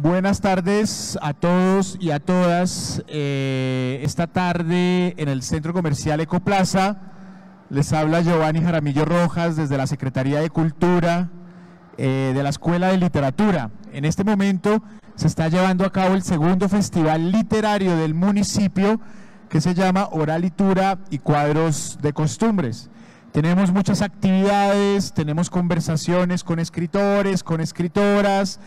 Buenas tardes a todos y a todas. Esta tarde en el Centro Comercial Ecoplaza les habla Giovanni Jaramillo Rojas desde la Secretaría de Cultura de la Escuela de Literatura. En este momento se está llevando a cabo el segundo festival literario del municipio que se llama Oralitura y Cuadros de Costumbres. Tenemos muchas actividades, tenemos conversaciones con escritores, con escritoras,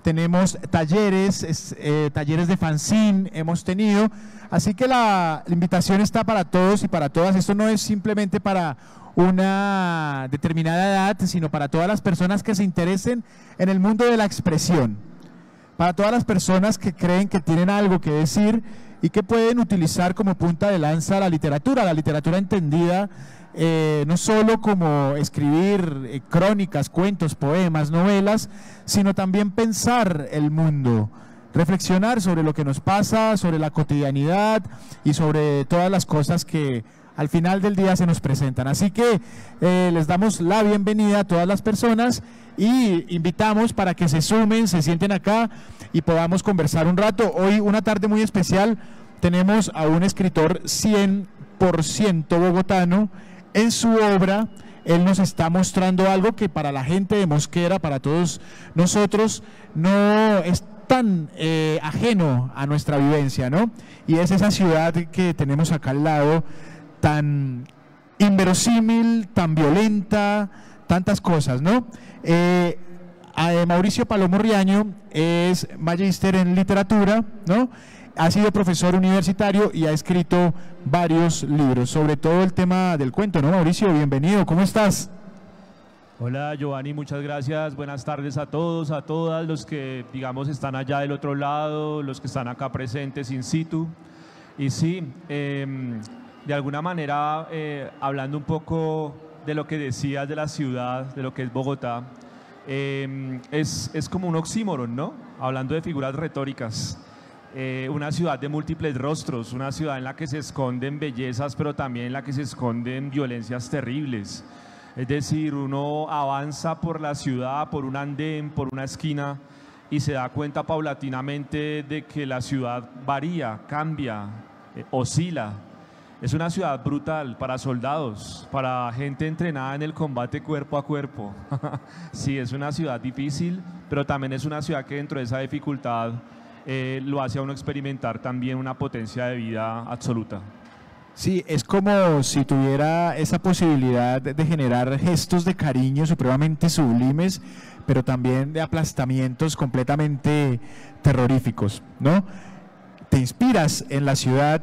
tenemos talleres, talleres de fanzine hemos tenido, así que la invitación está para todos y para todas. Esto no es simplemente para una determinada edad, sino para todas las personas que se interesen en el mundo de la expresión, para todas las personas que creen que tienen algo que decir y que pueden utilizar como punta de lanza la literatura entendida no solo como escribir crónicas, cuentos, poemas, novelas, sino también pensar el mundo, reflexionar sobre lo que nos pasa, sobre la cotidianidad y sobre todas las cosas que al final del día se nos presentan. Así que les damos la bienvenida a todas las personas y invitamos para que se sumen, se sienten acá y podamos conversar un rato. Hoy, una tarde muy especial, tenemos a un escritor 100% bogotano. En su obra, él nos está mostrando algo que para la gente de Mosquera, para todos nosotros, no es tan ajeno a nuestra vivencia, ¿no? Y es esa ciudad que tenemos acá al lado, tan inverosímil, tan violenta, tantas cosas, ¿no? Mauricio Palomo Riaño es magíster en literatura, ¿no? Ha sido profesor universitario y ha escrito varios libros, sobre todo el tema del cuento, ¿no, Mauricio? Bienvenido, ¿cómo estás? Hola Giovanni, muchas gracias, buenas tardes a todos, a todas los que, digamos, están allá del otro lado, los que están acá presentes in situ. Y sí, de alguna manera, hablando un poco de lo que decías de la ciudad, de lo que es Bogotá, es como un oxímoron, ¿no? Hablando de figuras retóricas. Una ciudad de múltiples rostros, una ciudad en la que se esconden bellezas, pero también en la que se esconden violencias terribles. Es decir, uno avanza por la ciudad, por un andén, por una esquina, y se da cuenta paulatinamente de que la ciudad varía, cambia, oscila. Es una ciudad brutal para soldados, para gente entrenada en el combate cuerpo a cuerpo. Sí, es una ciudad difícil, pero también es una ciudad que dentro de esa dificultad lo hace a uno experimentar también una potencia de vida absoluta. Sí, es como si tuviera esa posibilidad de generar gestos de cariño supremamente sublimes, pero también de aplastamientos completamente terroríficos, ¿no? Te inspiras en la ciudad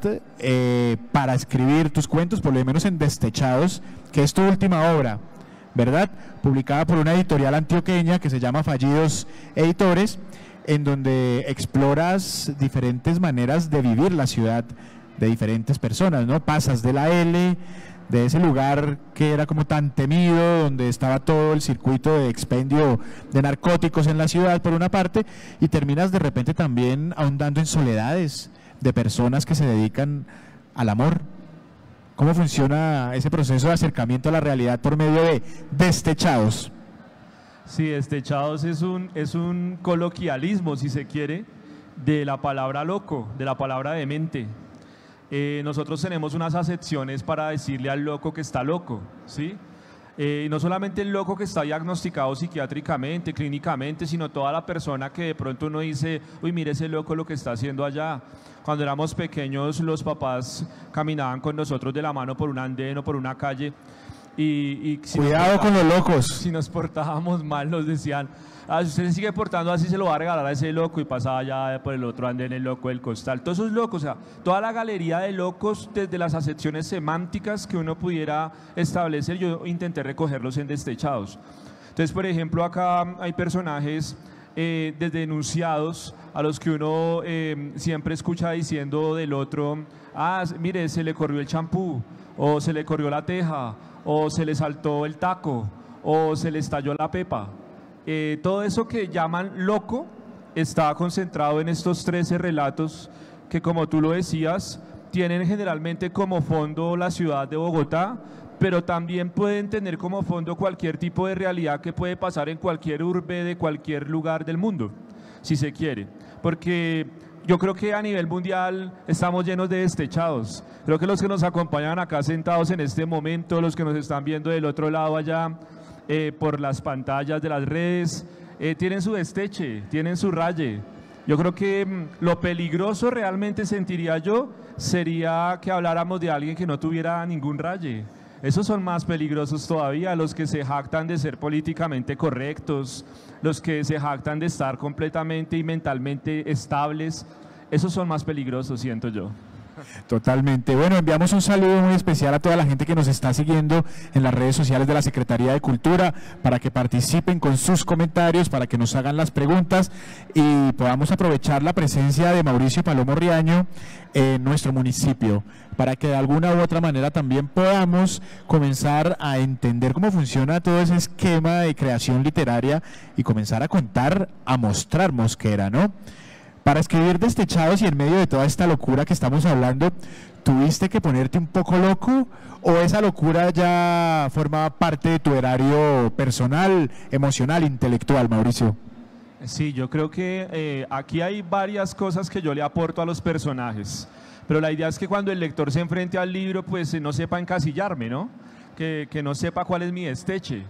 para escribir tus cuentos, por lo menos en Destechados, que es tu última obra, ¿verdad? Publicada por una editorial antioqueña que se llama Fallidos Editores, en donde exploras diferentes maneras de vivir la ciudad de diferentes personas, ¿no? Pasas de la L, de ese lugar que era como tan temido, donde estaba todo el circuito de expendio de narcóticos en la ciudad por una parte, y terminas de repente también ahondando en soledades de personas que se dedican al amor. ¿Cómo funciona ese proceso de acercamiento a la realidad por medio de Destechados? Sí, Destechados es un coloquialismo, si se quiere, de la palabra loco, de la palabra demente. Nosotros tenemos unas acepciones para decirle al loco que está loco, ¿sí? No solamente el loco que está diagnosticado psiquiátricamente, clínicamente, sino toda la persona que de pronto uno dice, uy, mire ese loco lo que está haciendo allá. Cuando éramos pequeños, los papás caminaban con nosotros de la mano por un andén o por una calle. Y si cuidado con los locos. Si nos portábamos mal, nos decían, si usted se sigue portando así, se lo va a regalar a ese loco, y pasaba ya por el otro andén el loco del costal. Todos esos locos, o sea, toda la galería de locos, desde las acepciones semánticas que uno pudiera establecer, yo intenté recogerlos en Destechados. Entonces, por ejemplo, acá hay personajes desde enunciados a los que uno siempre escucha diciendo del otro, mire, se le corrió el champú, o se le corrió la teja, o se le saltó el taco, o se le estalló la pepa. Todo eso que llaman loco está concentrado en estos 13 relatos que, como tú lo decías, tienen generalmente como fondo la ciudad de Bogotá, pero también pueden tener como fondo cualquier tipo de realidad que puede pasar en cualquier urbe de cualquier lugar del mundo. si se quiere, porque yo creo que a nivel mundial estamos llenos de destechados. Creo que los que nos acompañan acá sentados en este momento, los que nos están viendo del otro lado allá, por las pantallas de las redes, tienen su desteche, tienen su raye. Yo creo que lo peligroso realmente, sentiría yo, sería que habláramos de alguien que no tuviera ningún raye. Esos son más peligrosos todavía, los que se jactan de ser políticamente correctos, los que se jactan de estar completamente y mentalmente estables. Esos son más peligrosos, siento yo. Totalmente. Bueno, enviamos un saludo muy especial a toda la gente que nos está siguiendo en las redes sociales de la Secretaría de Cultura, para que participen con sus comentarios, para que nos hagan las preguntas y podamos aprovechar la presencia de Mauricio Palomo Riaño en nuestro municipio, para que de alguna u otra manera también podamos comenzar a entender cómo funciona todo ese esquema de creación literaria y comenzar a contar, a mostrar Mosquera, ¿no? Para escribir Destechados y en medio de toda esta locura que estamos hablando, ¿tuviste que ponerte un poco loco o esa locura ya formaba parte de tu erario personal, emocional, intelectual, Mauricio? Sí, yo creo que aquí hay varias cosas que yo le aporto a los personajes, pero la idea es que cuando el lector se enfrente al libro, pues no sepa encasillarme, ¿no? Que no sepa cuál es mi desteche.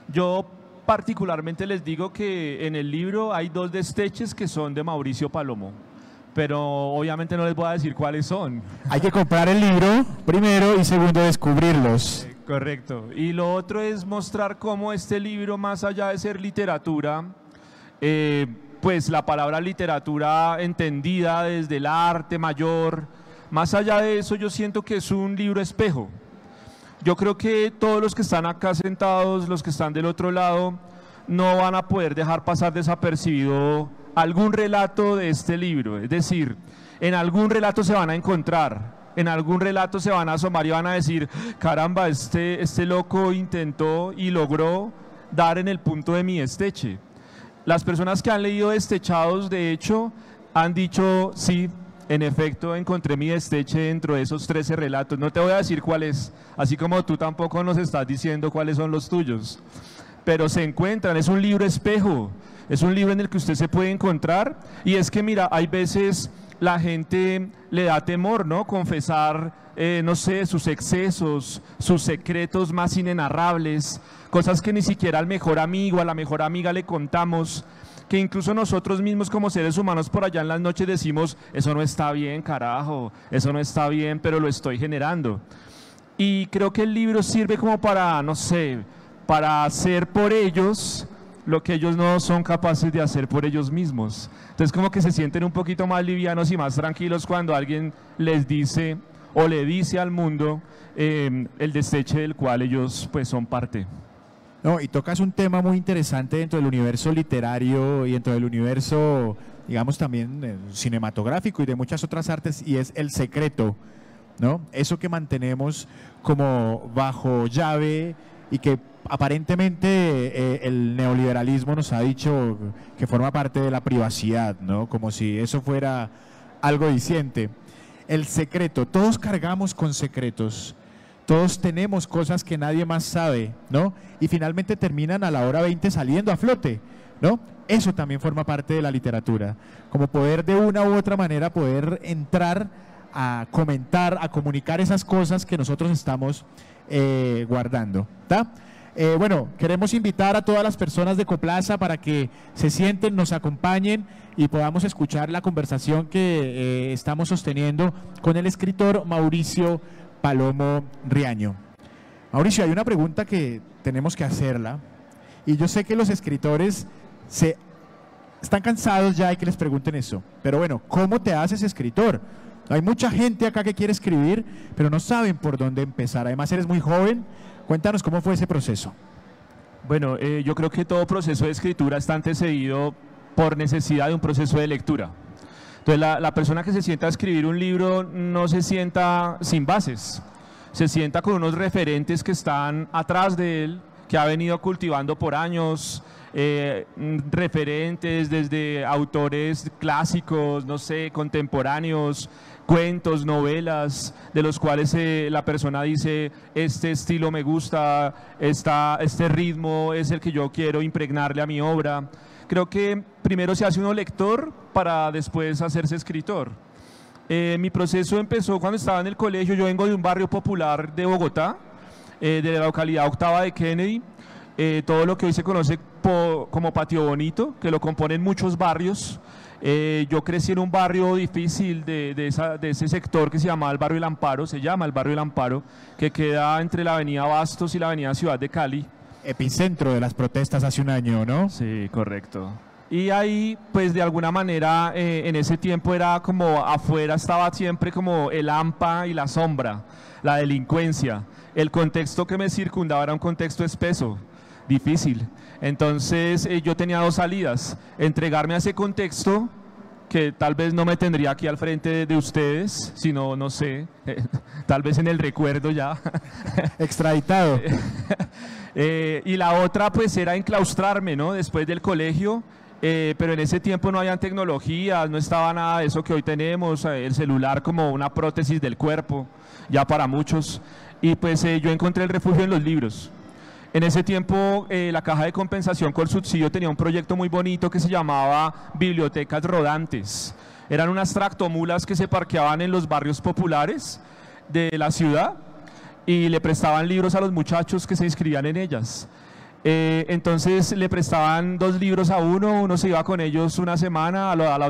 Yo particularmente les digo que en el libro hay 2 desteches que son de Mauricio Palomo, pero obviamente no les voy a decir cuáles son. Hay que comprar el libro primero y segundo descubrirlos. Correcto. Y lo otro es mostrar cómo este libro, más allá de ser literatura, pues la palabra literatura entendida desde el arte mayor, más allá de eso, yo siento que es un libro espejo. Yo creo que todos los que están acá sentados, los que están del otro lado, no van a poder dejar pasar desapercibido algún relato de este libro. Es decir, en algún relato se van a encontrar, en algún relato se van a asomar y van a decir, caramba, este loco intentó y logró dar en el punto de mi desteche. Las personas que han leído Destechados, de hecho, han dicho, sí, en efecto, encontré mi desteche dentro de esos 13 relatos. No te voy a decir cuál es, así como tú tampoco nos estás diciendo cuáles son los tuyos. Pero se encuentran, es un libro espejo, es un libro en el que usted se puede encontrar. Y es que, mira, hay veces la gente le da temor, ¿no? Confesar, no sé, sus excesos, sus secretos más inenarrables, cosas que ni siquiera al mejor amigo, a la mejor amiga le contamos, que incluso nosotros mismos como seres humanos por allá en las noches decimos, eso no está bien, carajo, eso no está bien, pero lo estoy generando. Y creo que el libro sirve como para, no sé, para hacer por ellos lo que ellos no son capaces de hacer por ellos mismos. Entonces como que se sienten un poquito más livianos y más tranquilos cuando alguien les dice o le dice al mundo el desteche del cual ellos pues son parte. No, y tocas un tema muy interesante dentro del universo literario y dentro del universo, digamos, también cinematográfico y de muchas otras artes, y es el secreto, ¿no? Eso que mantenemos como bajo llave y que aparentemente el neoliberalismo nos ha dicho que forma parte de la privacidad, ¿no? Como si eso fuera algo diciente. El secreto, todos cargamos con secretos. Todos tenemos cosas que nadie más sabe, ¿no? Y finalmente terminan a la hora 20 saliendo a flote, ¿no? Eso también forma parte de la literatura, como poder de una u otra manera poder entrar a comentar, a comunicar esas cosas que nosotros estamos guardando, ¿tá? Bueno, queremos invitar a todas las personas de Coplaza para que se sienten, nos acompañen y podamos escuchar la conversación que estamos sosteniendo con el escritor Mauricio Palomo Riaño. Mauricio, hay una pregunta que tenemos que hacerla y yo sé que los escritores están cansados ya de que les pregunten eso, pero bueno, ¿cómo te haces escritor? Hay mucha gente acá que quiere escribir, pero no saben por dónde empezar. Además, eres muy joven. Cuéntanos cómo fue ese proceso. Bueno, yo creo que todo proceso de escritura está antecedido por necesidad de un proceso de lectura. Entonces la persona que se sienta a escribir un libro no se sienta sin bases, se sienta con unos referentes que están atrás de él, que ha venido cultivando por años, referentes desde autores clásicos, no sé, contemporáneos, cuentos, novelas, de los cuales la persona dice, este estilo me gusta, este ritmo es el que yo quiero impregnarle a mi obra. Creo que primero se hace uno lector para después hacerse escritor. Mi proceso empezó cuando estaba en el colegio. Yo vengo de un barrio popular de Bogotá, de la localidad Octava de Kennedy, todo lo que hoy se conoce como Patio Bonito, que lo componen muchos barrios. Yo crecí en un barrio difícil de ese sector que se llama el barrio El Amparo, que queda entre la avenida Bastos y la avenida Ciudad de Cali. Epicentro de las protestas hace un año, ¿no? Sí, correcto. Y ahí, pues de alguna manera, en ese tiempo era como afuera estaba siempre como el AMPA y la sombra, la delincuencia. El contexto que me circundaba era un contexto espeso, difícil. Entonces yo tenía dos salidas: entregarme a ese contexto, que tal vez no me tendría aquí al frente de ustedes, sino, no sé, tal vez en el recuerdo ya. Extraditado. Y la otra pues era enclaustrarme, ¿no? Después del colegio, pero en ese tiempo no habían tecnologías, no estaba nada de eso que hoy tenemos, el celular como una prótesis del cuerpo, ya para muchos. Y pues yo encontré el refugio en los libros. En ese tiempo la Caja de Compensación con Subsidio tenía un proyecto muy bonito que se llamaba Bibliotecas Rodantes. Eran unas tractomulas que se parqueaban en los barrios populares de la ciudad y le prestaban libros a los muchachos que se inscribían en ellas. Entonces le prestaban 2 libros a uno se iba con ellos una semana, a la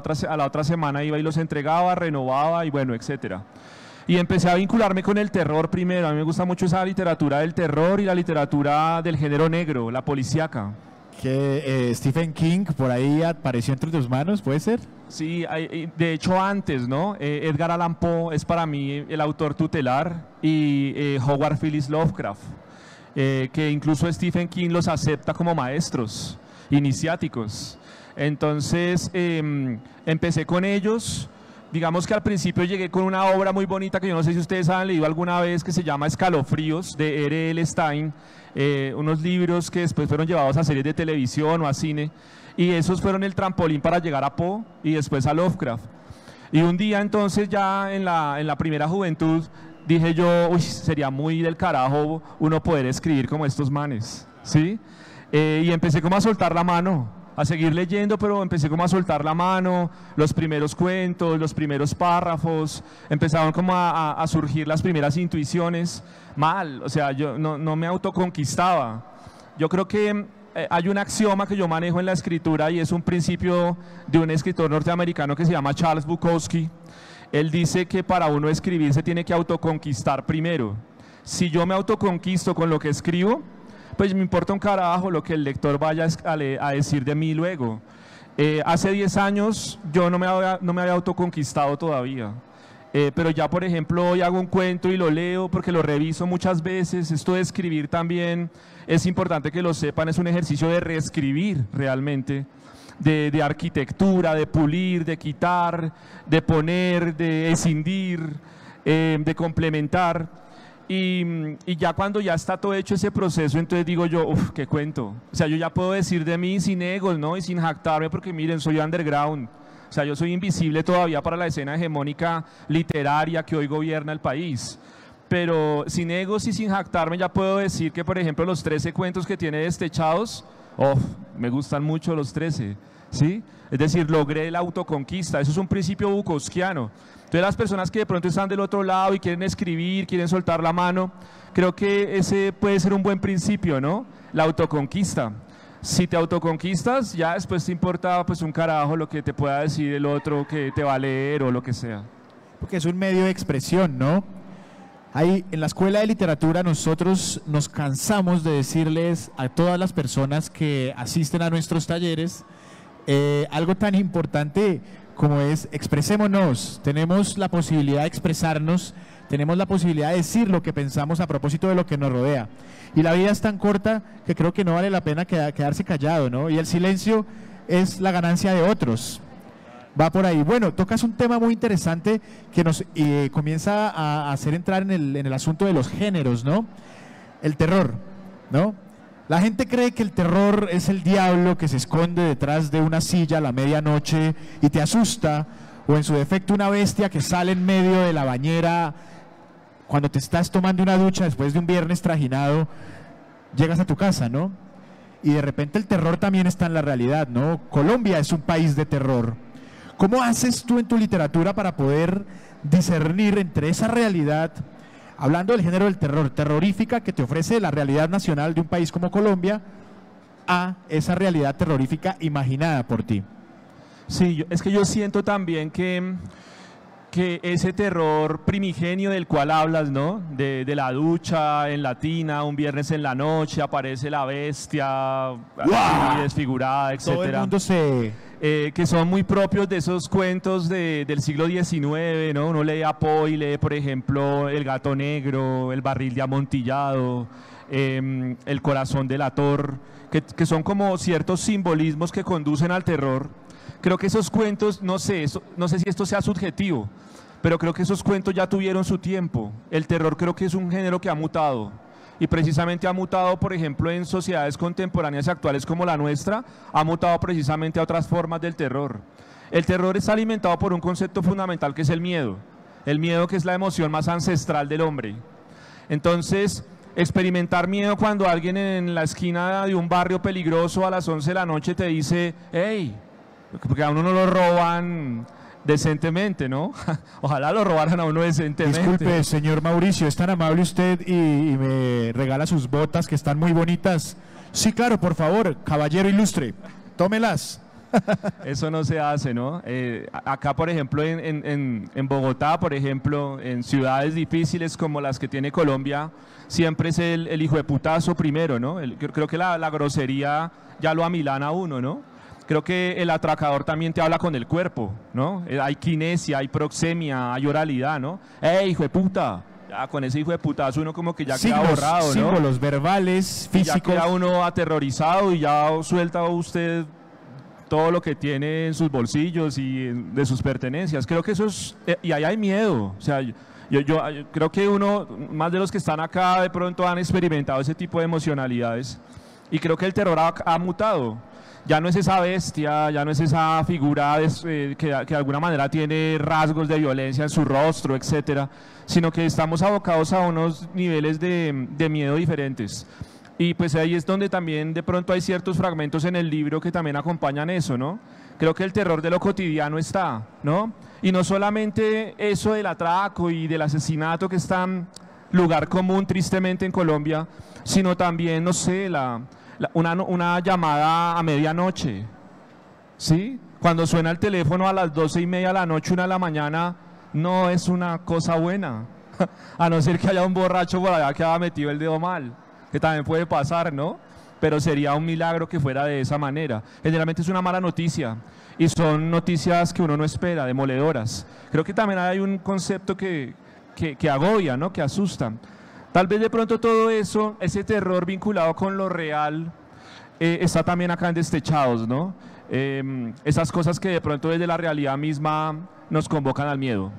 otra semana iba y los entregaba, renovaba y bueno, etcétera. Y empecé a vincularme con el terror primero. A mí me gusta mucho esa literatura del terror y la literatura del género negro, la policíaca. Que Stephen King por ahí apareció entre tus manos, ¿puede ser? Sí, de hecho antes, ¿no? Edgar Allan Poe es para mí el autor tutelar y Howard Phillips Lovecraft, que incluso Stephen King los acepta como maestros iniciáticos. Entonces empecé con ellos. Digamos que al principio llegué con una obra muy bonita que yo no sé si ustedes han leído alguna vez, que se llama Escalofríos, de R.L. Stein, unos libros que después fueron llevados a series de televisión o a cine, y esos fueron el trampolín para llegar a Poe y después a Lovecraft. Y un día entonces ya en la primera juventud dije yo, uy, sería muy del carajo uno poder escribir como estos manes, ¿sí? Y empecé como a soltar la mano, a seguir leyendo, pero empecé como a soltar la mano, los primeros cuentos, los primeros párrafos, empezaron como a surgir las primeras intuiciones, mal, o sea, yo no me autoconquistaba. Yo creo que hay un axioma que yo manejo en la escritura y es un principio de un escritor norteamericano que se llama Charles Bukowski. Él dice que para uno escribir se tiene que autoconquistar primero. Si yo me autoconquisto con lo que escribo, pues me importa un carajo lo que el lector vaya a decir de mí luego. Hace 10 años yo no me había autoconquistado todavía, pero ya por ejemplo hoy hago un cuento y lo leo porque lo reviso muchas veces. Esto de escribir también es importante que lo sepan, es un ejercicio de reescribir realmente, de arquitectura, de pulir, de quitar, de poner, de escindir, de complementar. Y ya cuando ya está todo hecho ese proceso, entonces digo yo, uff, qué cuento. O sea, yo ya puedo decir de mí sin egos, ¿no? Y sin jactarme, porque miren, soy underground. O sea, yo soy invisible todavía para la escena hegemónica literaria que hoy gobierna el país. Pero sin egos y sin jactarme ya puedo decir que, por ejemplo, los 13 cuentos que tiene Destechados, me gustan mucho los 13, ¿sí? Es decir, logré la autoconquista. Eso es un principio bukowskiano. Entonces las personas que de pronto están del otro lado y quieren escribir, quieren soltar la mano, creo que ese puede ser un buen principio, ¿no? La autoconquista. Si te autoconquistas, ya después te importa pues un carajo lo que te pueda decir el otro que te va a leer o lo que sea. Porque es un medio de expresión, ¿no? Ahí en la Escuela de Literatura nosotros nos cansamos de decirles a todas las personas que asisten a nuestros talleres algo tan importante como es expresémonos. Tenemos la posibilidad de expresarnos, tenemos la posibilidad de decir lo que pensamos a propósito de lo que nos rodea. Y la vida es tan corta que creo que no vale la pena quedarse callado, ¿no? Y el silencio es la ganancia de otros. Va por ahí. Bueno, tocas un tema muy interesante que nos comienza a hacer entrar en el asunto de los géneros, ¿no? El terror, ¿no? La gente cree que el terror es el diablo que se esconde detrás de una silla a la medianoche y te asusta, o en su defecto una bestia que sale en medio de la bañera cuando te estás tomando una ducha después de un viernes trajinado, llegas a tu casa, ¿no? y de repente el terror también está en la realidad, ¿no? Colombia es un país de terror. ¿Cómo haces tú en tu literatura para poder discernir entre esa realidad, hablando del género del terror, terrorífica que te ofrece la realidad nacional de un país como Colombia, a esa realidad terrorífica imaginada por ti? Sí, es que yo siento también que ese terror primigenio del cual hablas, ¿no? De la ducha en la tina, un viernes en la noche, aparece la bestia, así, desfigurada, etcétera. Todo el mundo que son muy propios de esos cuentos del siglo XIX, ¿no? Uno lee a Poe, lee, por ejemplo, El gato negro, El barril de amontillado, El corazón delator, que son como ciertos simbolismos que conducen al terror. Creo que esos cuentos, no sé si esto sea subjetivo, pero creo que esos cuentos ya tuvieron su tiempo. El terror creo que es un género que ha mutado. Y precisamente ha mutado, por ejemplo, en sociedades contemporáneas y actuales como la nuestra, ha mutado precisamente a otras formas del terror. El terror está alimentado por un concepto fundamental que es el miedo que es la emoción más ancestral del hombre. Entonces, experimentar miedo cuando alguien en la esquina de un barrio peligroso a las 11 de la noche te dice, hey, porque a uno no lo roban decentemente, ¿no? Ojalá lo robaran a uno decentemente. Disculpe, señor Mauricio, ¿es tan amable usted y me regala sus botas que están muy bonitas? Sí, claro, por favor, caballero ilustre, tómelas. Eso no se hace, ¿no? Acá, por ejemplo, en Bogotá, por ejemplo, en ciudades difíciles como las que tiene Colombia, siempre es el hijo de putazo primero, ¿no? Creo que la grosería ya lo amilana a uno, ¿no? Creo que el atracador también te habla con el cuerpo, ¿no? Hay kinesia, hay proxemia, hay oralidad, ¿no? ¡Ey, hijo de puta! Ya, con ese hijo de putazo uno como que ya queda borrado, ¿no? Símbolos verbales, físicos. Ya queda uno aterrorizado y ya suelta usted todo lo que tiene en sus bolsillos y de sus pertenencias. Creo que eso es... y ahí hay miedo. O sea, yo creo que más de los que están acá de pronto han experimentado ese tipo de emocionalidades. Y creo que el terror ha mutado. Ya no es esa bestia, ya no es esa figura que de alguna manera tiene rasgos de violencia en su rostro, etcétera, sino que estamos abocados a unos niveles de miedo diferentes. Y pues ahí es donde también de pronto hay ciertos fragmentos en el libro que también acompañan eso, ¿no? Creo que el terror de lo cotidiano está, ¿no? Y no solamente eso del atraco y del asesinato que está en lugar común tristemente en Colombia, sino también, no sé, una llamada a medianoche, ¿sí? Cuando suena el teléfono a las 12:30 de la noche, 1 de la mañana, no es una cosa buena, a no ser que haya un borracho por allá que haya metido el dedo mal, que también puede pasar, ¿no? Pero sería un milagro que fuera de esa manera. Generalmente es una mala noticia y son noticias que uno no espera, demoledoras. Creo que también hay un concepto que agobia, ¿no? Que asusta. Tal vez de pronto todo eso, ese terror vinculado con lo real, está también acá en Destechados, ¿no? Esas cosas que de pronto desde la realidad misma nos convocan al miedo.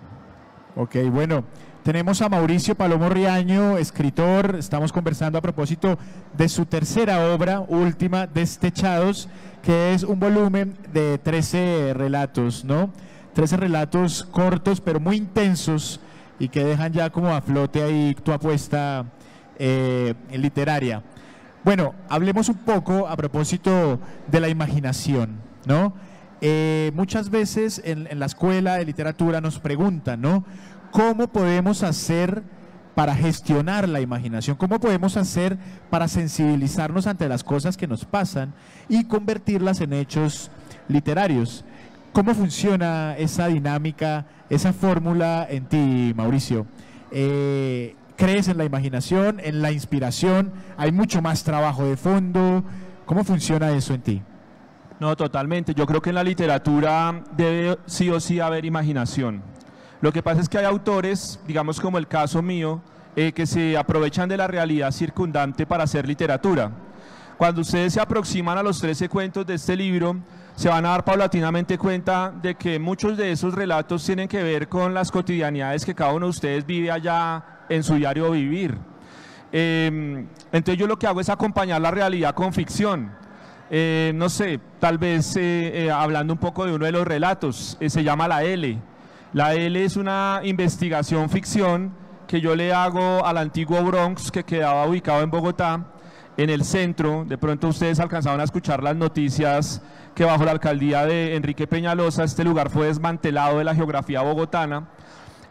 Ok, bueno, tenemos a Mauricio Palomo Riaño, escritor. Estamos conversando a propósito de su tercera obra, última, Destechados, que es un volumen de 13 relatos, ¿no? 13 relatos cortos, pero muy intensos, y que dejan ya como a flote ahí tu apuesta literaria. Bueno, hablemos un poco a propósito de la imaginación, ¿no? Muchas veces en la escuela de literatura nos preguntan, ¿no? ¿Cómo podemos hacer para gestionar la imaginación? ¿Cómo podemos hacer para sensibilizarnos ante las cosas que nos pasan y convertirlas en hechos literarios? ¿Cómo funciona esa dinámica, esa fórmula en ti, Mauricio? ¿Crees en la imaginación, en la inspiración? ¿Hay mucho más trabajo de fondo? ¿Cómo funciona eso en ti? No, totalmente. Yo creo que en la literatura debe sí o sí haber imaginación. Lo que pasa es que hay autores, digamos como el caso mío, que se aprovechan de la realidad circundante para hacer literatura. Cuando ustedes se aproximan a los 13 cuentos de este libro, se van a dar paulatinamente cuenta de que muchos de esos relatos tienen que ver con las cotidianidades que cada uno de ustedes vive allá en su diario vivir. Entonces yo lo que hago es acompañar la realidad con ficción. No sé, tal vez hablando un poco de uno de los relatos, se llama La L. La L es una investigación ficción que yo le hago al antiguo Bronx que quedaba ubicado en Bogotá, en el centro. De pronto ustedes alcanzaron a escuchar las noticias que bajo la alcaldía de Enrique Peñalosa este lugar fue desmantelado de la geografía bogotana.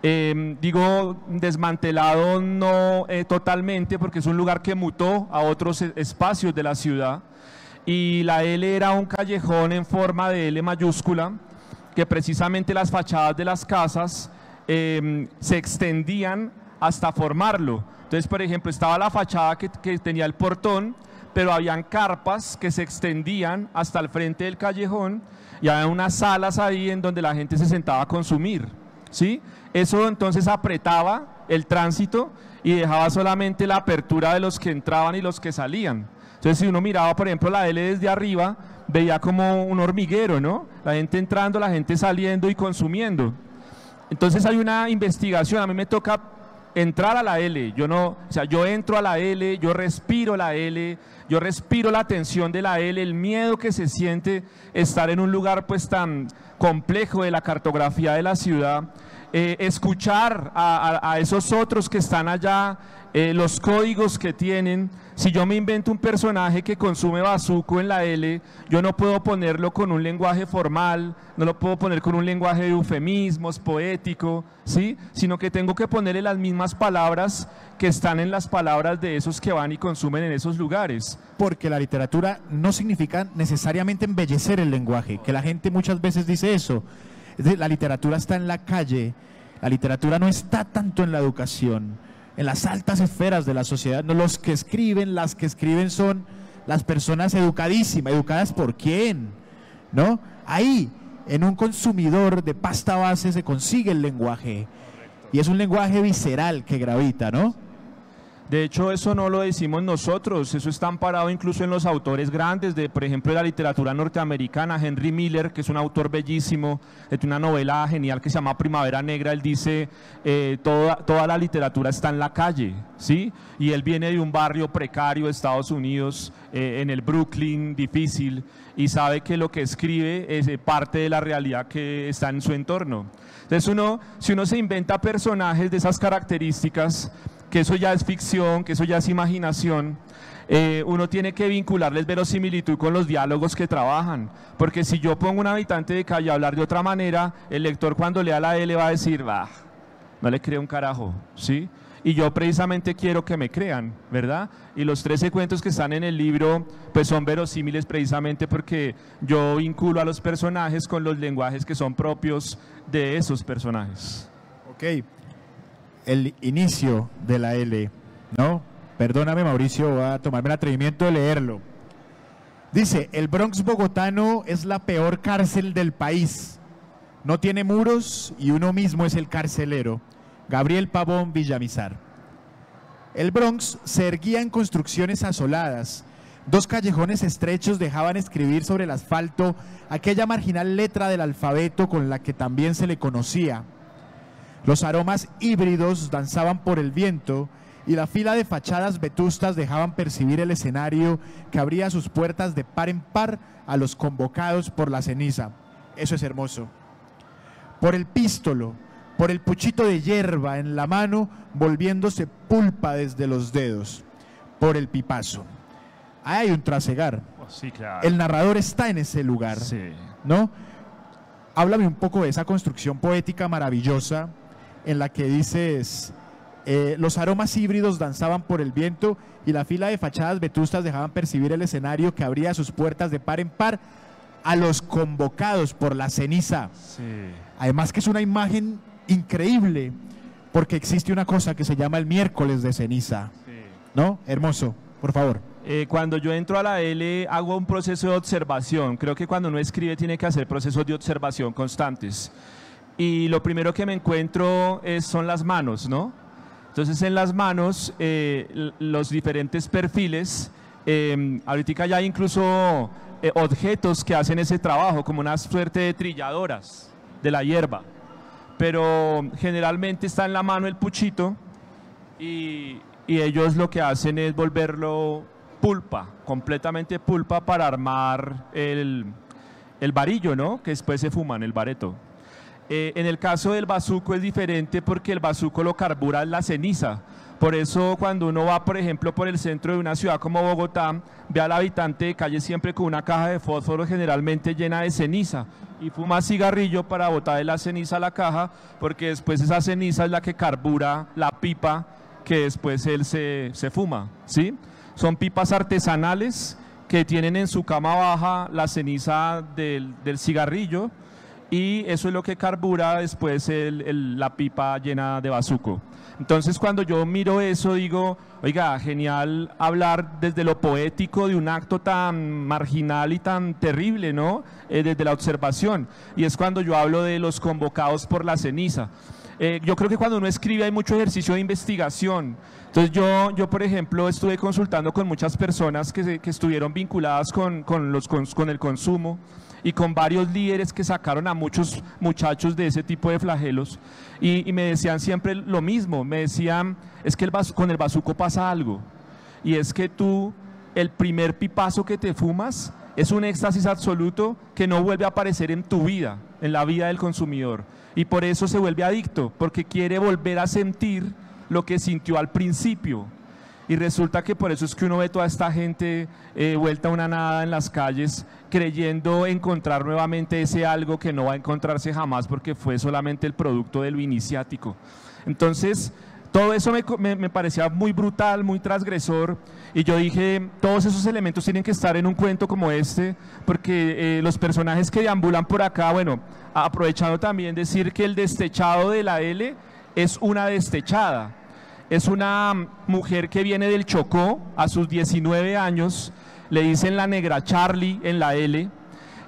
Digo desmantelado no totalmente, porque es un lugar que mutó a otros espacios de la ciudad, y la L era un callejón en forma de L mayúscula, que precisamente las fachadas de las casas se extendían hasta formarlo. Entonces, por ejemplo, estaba la fachada que tenía el portón, pero habían carpas que se extendían hasta el frente del callejón, y había unas salas ahí en donde la gente se sentaba a consumir, ¿sí? Eso entonces apretaba el tránsito y dejaba solamente la apertura de los que entraban y los que salían. Entonces, si uno miraba, por ejemplo, la L desde arriba, veía como un hormiguero, ¿no? La gente entrando, la gente saliendo y consumiendo. Entonces hay una investigación, a mí me toca entrar a la L, yo entro a la L, yo respiro la L, yo respiro la tensión de la L, el miedo que se siente estar en un lugar pues tan complejo de la cartografía de la ciudad, escuchar a esos otros que están allá, los códigos que tienen. Si yo me invento un personaje que consume bazuco en la L, yo no puedo ponerlo con un lenguaje formal, no lo puedo poner con un lenguaje de eufemismos, poético, ¿sí? Sino que tengo que ponerle las mismas palabras que están en las palabras de esos que van y consumen en esos lugares. Porque la literatura no significa necesariamente embellecer el lenguaje, que la gente muchas veces dice eso. Es decir, la literatura está en la calle, la literatura no está tanto en la educación, en las altas esferas de la sociedad. No, las que escriben son las personas educadísimas. ¿Educadas por quién? ¿No? Ahí, en un consumidor de pasta base se consigue el lenguaje. Correcto. Y es un lenguaje visceral que gravita, ¿no? De hecho, eso no lo decimos nosotros, eso está amparado incluso en los autores grandes, por ejemplo, de la literatura norteamericana. Henry Miller, que es un autor bellísimo, de una novela genial que se llama Primavera Negra. Él dice, toda la literatura está en la calle, ¿sí? Y él viene de un barrio precario de Estados Unidos, en el Brooklyn difícil, y sabe que lo que escribe es parte de la realidad que está en su entorno. Entonces, si uno se inventa personajes de esas características, que eso ya es ficción, que eso ya es imaginación, uno tiene que vincularles verosimilitud con los diálogos que trabajan, porque si yo pongo un habitante de calle a hablar de otra manera, el lector cuando lea la L va a decir, bah, no le creo un carajo, ¿sí? Y yo precisamente quiero que me crean, ¿verdad? Y los 13 cuentos que están en el libro pues son verosímiles precisamente porque yo vinculo a los personajes con los lenguajes que son propios de esos personajes. Ok. El inicio de la L, ¿no? Perdóname, Mauricio, voy a tomarme el atrevimiento de leerlo. Dice, el Bronx bogotano es la peor cárcel del país. No tiene muros y uno mismo es el carcelero. Gabriel Pavón Villamizar. El Bronx se erguía en construcciones asoladas. 2 callejones estrechos dejaban escribir sobre el asfalto aquella marginal letra del alfabeto con la que también se le conocía. Los aromas híbridos danzaban por el viento y la fila de fachadas vetustas dejaban percibir el escenario que abría sus puertas de par en par a los convocados por la ceniza. Eso es hermoso. Por el pístolo, por el puchito de hierba en la mano, volviéndose pulpa desde los dedos. Por el pipazo. Ahí hay un trasegar. Sí, claro. El narrador está en ese lugar, sí, ¿no? Háblame un poco de esa construcción poética maravillosa en la que dices, los aromas híbridos danzaban por el viento y la fila de fachadas vetustas dejaban percibir el escenario que abría sus puertas de par en par a los convocados por la ceniza. Sí. Además que es una imagen increíble, porque existe una cosa que se llama el miércoles de ceniza, sí, ¿no? Hermoso, por favor. Cuando yo entro a la L hago un proceso de observación. Creo que cuando uno escribe tiene que hacer procesos de observación constantes. Y lo primero que me encuentro son las manos, ¿no? Entonces en las manos los diferentes perfiles, ahorita ya hay incluso objetos que hacen ese trabajo, como una suerte de trilladoras de la hierba. Pero generalmente está en la mano el puchito y ellos lo que hacen es volverlo pulpa, completamente pulpa para armar el varillo, ¿no? Que después se fuman, el bareto. En el caso del bazuco es diferente porque el bazuco lo carbura en la ceniza, Por eso cuando uno va, por ejemplo, por el centro de una ciudad como Bogotá, ve al habitante de calle siempre con una caja de fósforo generalmente llena de ceniza y fuma cigarrillo para botar la ceniza a la caja, porque después esa ceniza es la que carbura la pipa que después él se fuma, ¿sí? Son pipas artesanales que tienen en su cama baja la ceniza del cigarrillo y eso es lo que carbura después la pipa llena de bazuco. Entonces cuando yo miro eso digo, oiga, genial hablar desde lo poético de un acto tan marginal y tan terrible, ¿no? Desde la observación. Y es cuando yo hablo de los convocados por la ceniza. Yo creo que cuando uno escribe hay mucho ejercicio de investigación. Entonces yo por ejemplo, estuve consultando con muchas personas que estuvieron vinculadas con el consumo y con varios líderes que sacaron a muchos muchachos de ese tipo de flagelos y me decían siempre lo mismo, me decían, es que con el bazuco pasa algo y es que tú, el primer pipazo que te fumas es un éxtasis absoluto que no vuelve a aparecer en tu vida, en la vida del consumidor y por eso se vuelve adicto, porque quiere volver a sentir lo que sintió al principio. Y resulta que por eso es que uno ve toda esta gente vuelta a una nada en las calles, creyendo encontrar nuevamente ese algo que no va a encontrarse jamás porque fue solamente el producto de lo iniciático. Entonces, todo eso me parecía muy brutal, muy transgresor, y yo dije, todos esos elementos tienen que estar en un cuento como este, porque los personajes que deambulan por acá, bueno, aprovechando también decir que el destechado de la L es una destechada. Es una mujer que viene del Chocó a sus 19 años, le dicen la negra Charlie en la L.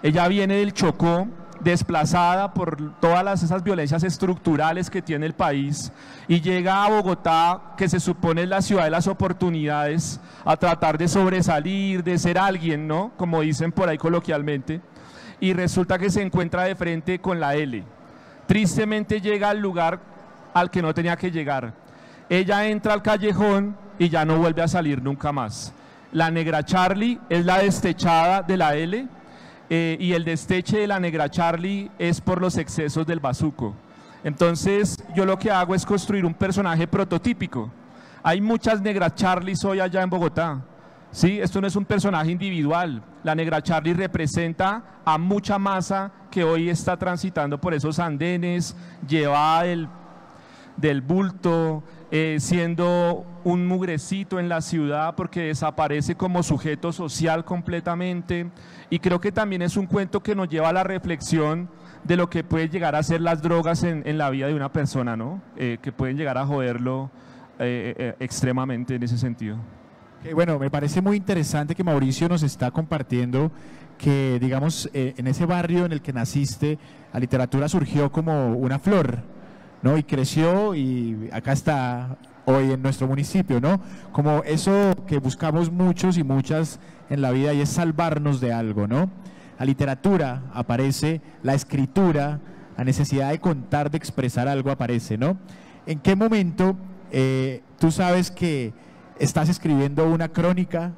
Ella viene del Chocó, desplazada por todas esas violencias estructurales que tiene el país y llega a Bogotá, que se supone es la ciudad de las oportunidades, a tratar de sobresalir, de ser alguien, ¿no? Como dicen por ahí coloquialmente, y resulta que se encuentra de frente con la L. Tristemente llega al lugar al que no tenía que llegar. Ella entra al callejón y ya no vuelve a salir nunca más. La negra Charlie es la destechada de la L y el desteche de la negra Charlie es por los excesos del bazuco. Entonces yo lo que hago es construir un personaje prototípico. Hay muchas negras Charlies hoy allá en Bogotá. ¿Sí? Esto no es un personaje individual. La negra Charlie representa a mucha masa que hoy está transitando por esos andenes, llevada del bulto, siendo un mugrecito en la ciudad porque desaparece como sujeto social completamente, y creo que también es un cuento que nos lleva a la reflexión de lo que pueden llegar a ser las drogas en la vida de una persona, ¿no? Que pueden llegar a joderlo extremadamente en ese sentido. Bueno, me parece muy interesante que Mauricio nos está compartiendo que, digamos, en ese barrio en el que naciste, la literatura surgió como una flor, ¿no? Y creció y acá está hoy en nuestro municipio, ¿no? Como eso que buscamos muchos y muchas en la vida, y es salvarnos de algo, ¿no? La literatura aparece, la escritura, la necesidad de contar, de expresar algo aparece, ¿no? ¿En qué momento tú sabes que estás escribiendo una crónica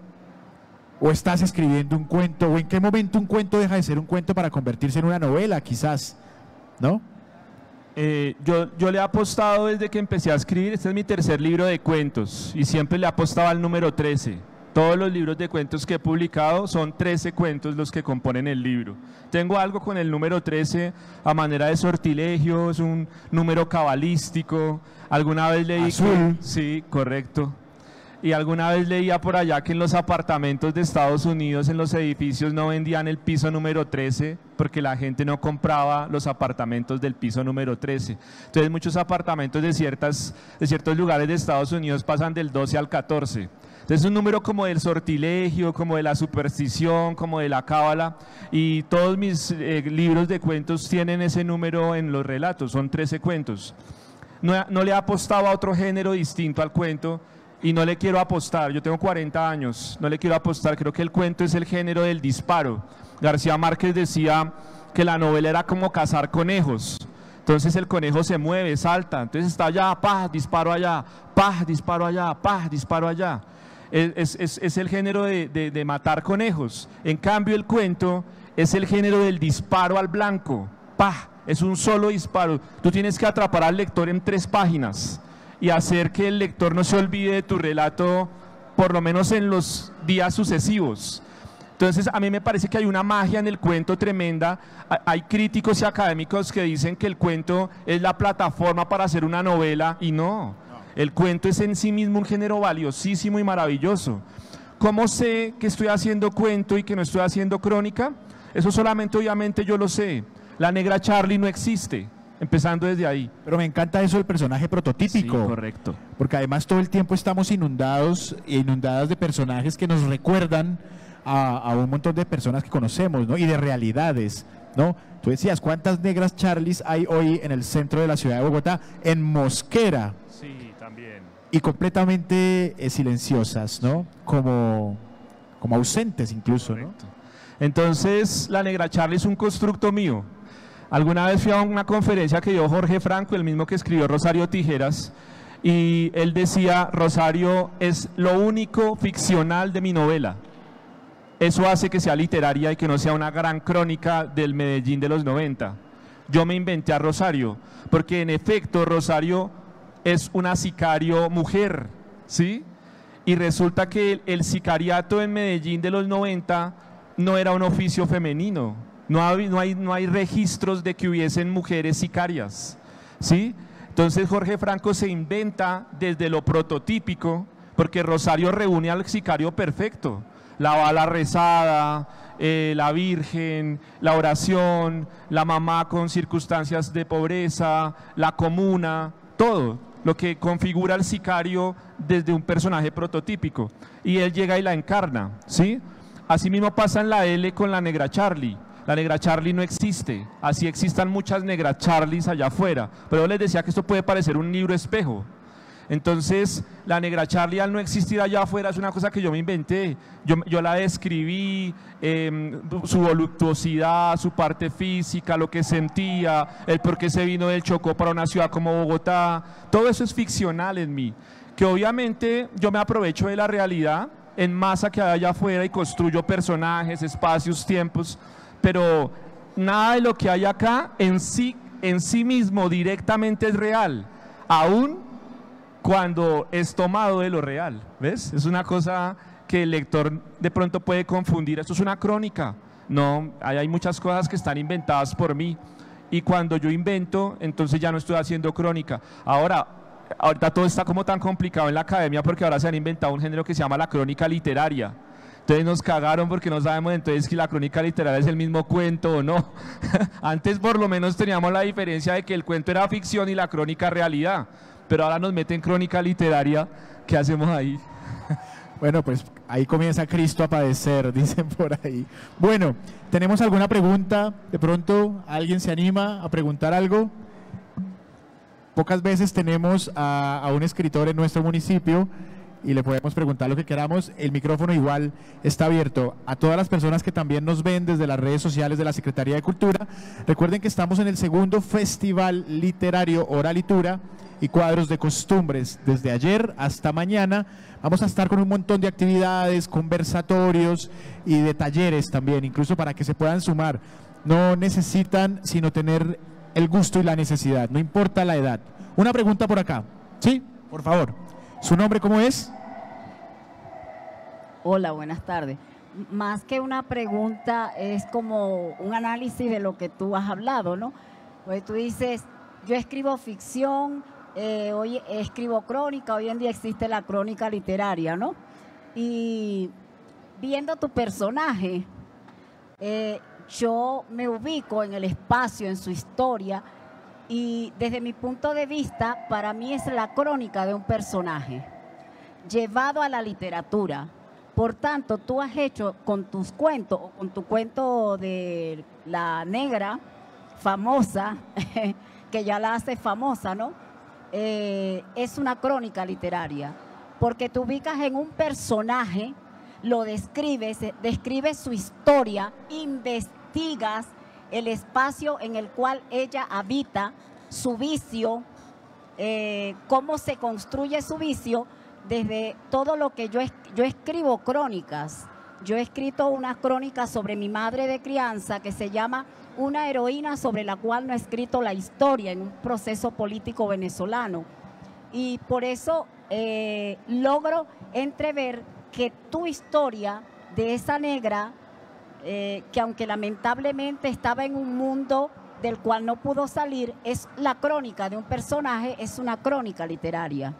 o estás escribiendo un cuento, o en qué momento un cuento deja de ser un cuento para convertirse en una novela, quizás, ¿no? Yo le he apostado desde que empecé a escribir. Este es mi tercer libro de cuentos y siempre le he apostado al número 13. Todos los libros de cuentos que he publicado son 13 cuentos los que componen el libro. Tengo algo con el número 13 a manera de sortilegio, es un número cabalístico. Alguna vez leí... Azul. Sí, correcto. Y alguna vez leía por allá que en los apartamentos de Estados Unidos, en los edificios, no vendían el piso número 13 porque la gente no compraba los apartamentos del piso número 13. Entonces muchos apartamentos de ciertos lugares de Estados Unidos pasan del 12 al 14. Entonces es un número como del sortilegio, como de la superstición, como de la cábala, y todos mis libros de cuentos tienen ese número en los relatos, son 13 cuentos. No le he apostado a otro género distinto al cuento, y no le quiero apostar. Yo tengo 40 años, no le quiero apostar. Creo que el cuento es el género del disparo. García Márquez decía que la novela era como cazar conejos. Entonces el conejo se mueve, salta, entonces está allá, pa, disparo allá, pa, disparo allá, pa, disparo allá. Es el género de matar conejos. En cambio el cuento es el género del disparo al blanco, pa, es un solo disparo. Tú tienes que atrapar al lector en 3 páginas. y hacer que el lector no se olvide de tu relato, por lo menos en los días sucesivos. Entonces, a mí me parece que hay una magia en el cuento tremenda. Hay críticos y académicos que dicen que el cuento es la plataforma para hacer una novela, y no. El cuento es en sí mismo un género valiosísimo y maravilloso. ¿Cómo sé que estoy haciendo cuento y que no estoy haciendo crónica? Eso solamente, obviamente, yo lo sé. La negra Charlie no existe, empezando desde ahí. Pero me encanta eso del personaje prototípico. Sí, correcto. Porque además todo el tiempo estamos inundados e inundadas de personajes que nos recuerdan a un montón de personas que conocemos, ¿no? Y de realidades, ¿no? Tú decías, ¿cuántas negras Charlies hay hoy en el centro de la ciudad de Bogotá? En Mosquera. Sí, también. Y completamente silenciosas, ¿no? Como ausentes incluso, Correcto. ¿no? Entonces, la negra Charlie es un constructo mío. Alguna vez fui a una conferencia que dio Jorge Franco, el mismo que escribió Rosario Tijeras, y él decía, Rosario es lo único ficcional de mi novela. Eso hace que sea literaria y que no sea una gran crónica del Medellín de los 90. Yo me inventé a Rosario, porque en efecto Rosario es una sicario mujer, ¿sí? Y resulta que el sicariato en Medellín de los 90 no era un oficio femenino. No hay registros de que hubiesen mujeres sicarias, ¿sí? Entonces Jorge Franco se inventa desde lo prototípico, porque Rosario reúne al sicario perfecto. La bala rezada, la virgen, la oración, la mamá con circunstancias de pobreza, la comuna, todo lo que configura al sicario desde un personaje prototípico. Y él llega y la encarna, ¿sí? Así mismo pasa en la L con la negra Charlie. La negra Charlie no existe, así existan muchas negras Charlies allá afuera, pero yo les decía que esto puede parecer un libro espejo. Entonces, la negra Charlie, al no existir allá afuera, es una cosa que yo me inventé. Yo la describí, su voluptuosidad, su parte física, lo que sentía, el por qué se vino del Chocó para una ciudad como Bogotá. Todo eso es ficcional en mí, que obviamente yo me aprovecho de la realidad en masa que hay allá afuera y construyo personajes, espacios, tiempos, pero nada de lo que hay acá en sí mismo directamente es real, aún cuando es tomado de lo real, ¿ves? Es una cosa que el lector de pronto puede confundir. Esto es una crónica. No, hay muchas cosas que están inventadas por mí. Y cuando yo invento, entonces ya no estoy haciendo crónica. Ahorita todo está como tan complicado en la academia porque ahora se han inventado un género que se llama la crónica literaria. Entonces nos cagaron porque no sabemos entonces si la crónica literaria es el mismo cuento o no. Antes por lo menos teníamos la diferencia de que el cuento era ficción y la crónica realidad. Pero ahora nos meten crónica literaria, ¿qué hacemos ahí? Bueno, pues ahí comienza Cristo a padecer, dicen por ahí. Bueno, ¿tenemos alguna pregunta? De pronto, ¿alguien se anima a preguntar algo? Pocas veces tenemos a un escritor en nuestro municipio y le podemos preguntar lo que queramos. El micrófono igual está abierto a todas las personas que también nos ven desde las redes sociales de la Secretaría de Cultura. Recuerden que estamos en el segundo Festival Literario Oralitura y Cuadros de Costumbres. Desde ayer hasta mañana vamos a estar con un montón de actividades, conversatorios y de talleres también, incluso para que se puedan sumar. No necesitan sino tener el gusto y la necesidad, no importa la edad. Una pregunta por acá, ¿sí? Por favor. ¿Su nombre cómo es? Hola, buenas tardes. Más que una pregunta, es como un análisis de lo que tú has hablado, ¿no? Pues tú dices, yo escribo ficción, hoy escribo crónica, hoy en día existe la crónica literaria, ¿no? Y viendo tu personaje, yo me ubico en el espacio, en su historia, y desde mi punto de vista, para mí es la crónica de un personaje llevado a la literatura. Por tanto, tú has hecho con tus cuentos, o con tu cuento de la negra famosa, que ya la hace famosa, ¿no? Es una crónica literaria, porque te ubicas en un personaje, lo describes su historia, investigas el espacio en el cual ella habita, su vicio, cómo se construye su vicio, desde todo lo que yo escribo crónicas. Yo he escrito una crónica sobre mi madre de crianza que se llama Una heroína sobre la cual no he escrito la historia en un proceso político venezolano. Y por eso logro entrever que tu historia de esa negra, que aunque lamentablemente estaba en un mundo del cual no pudo salir, es la crónica de un personaje, es una crónica literaria.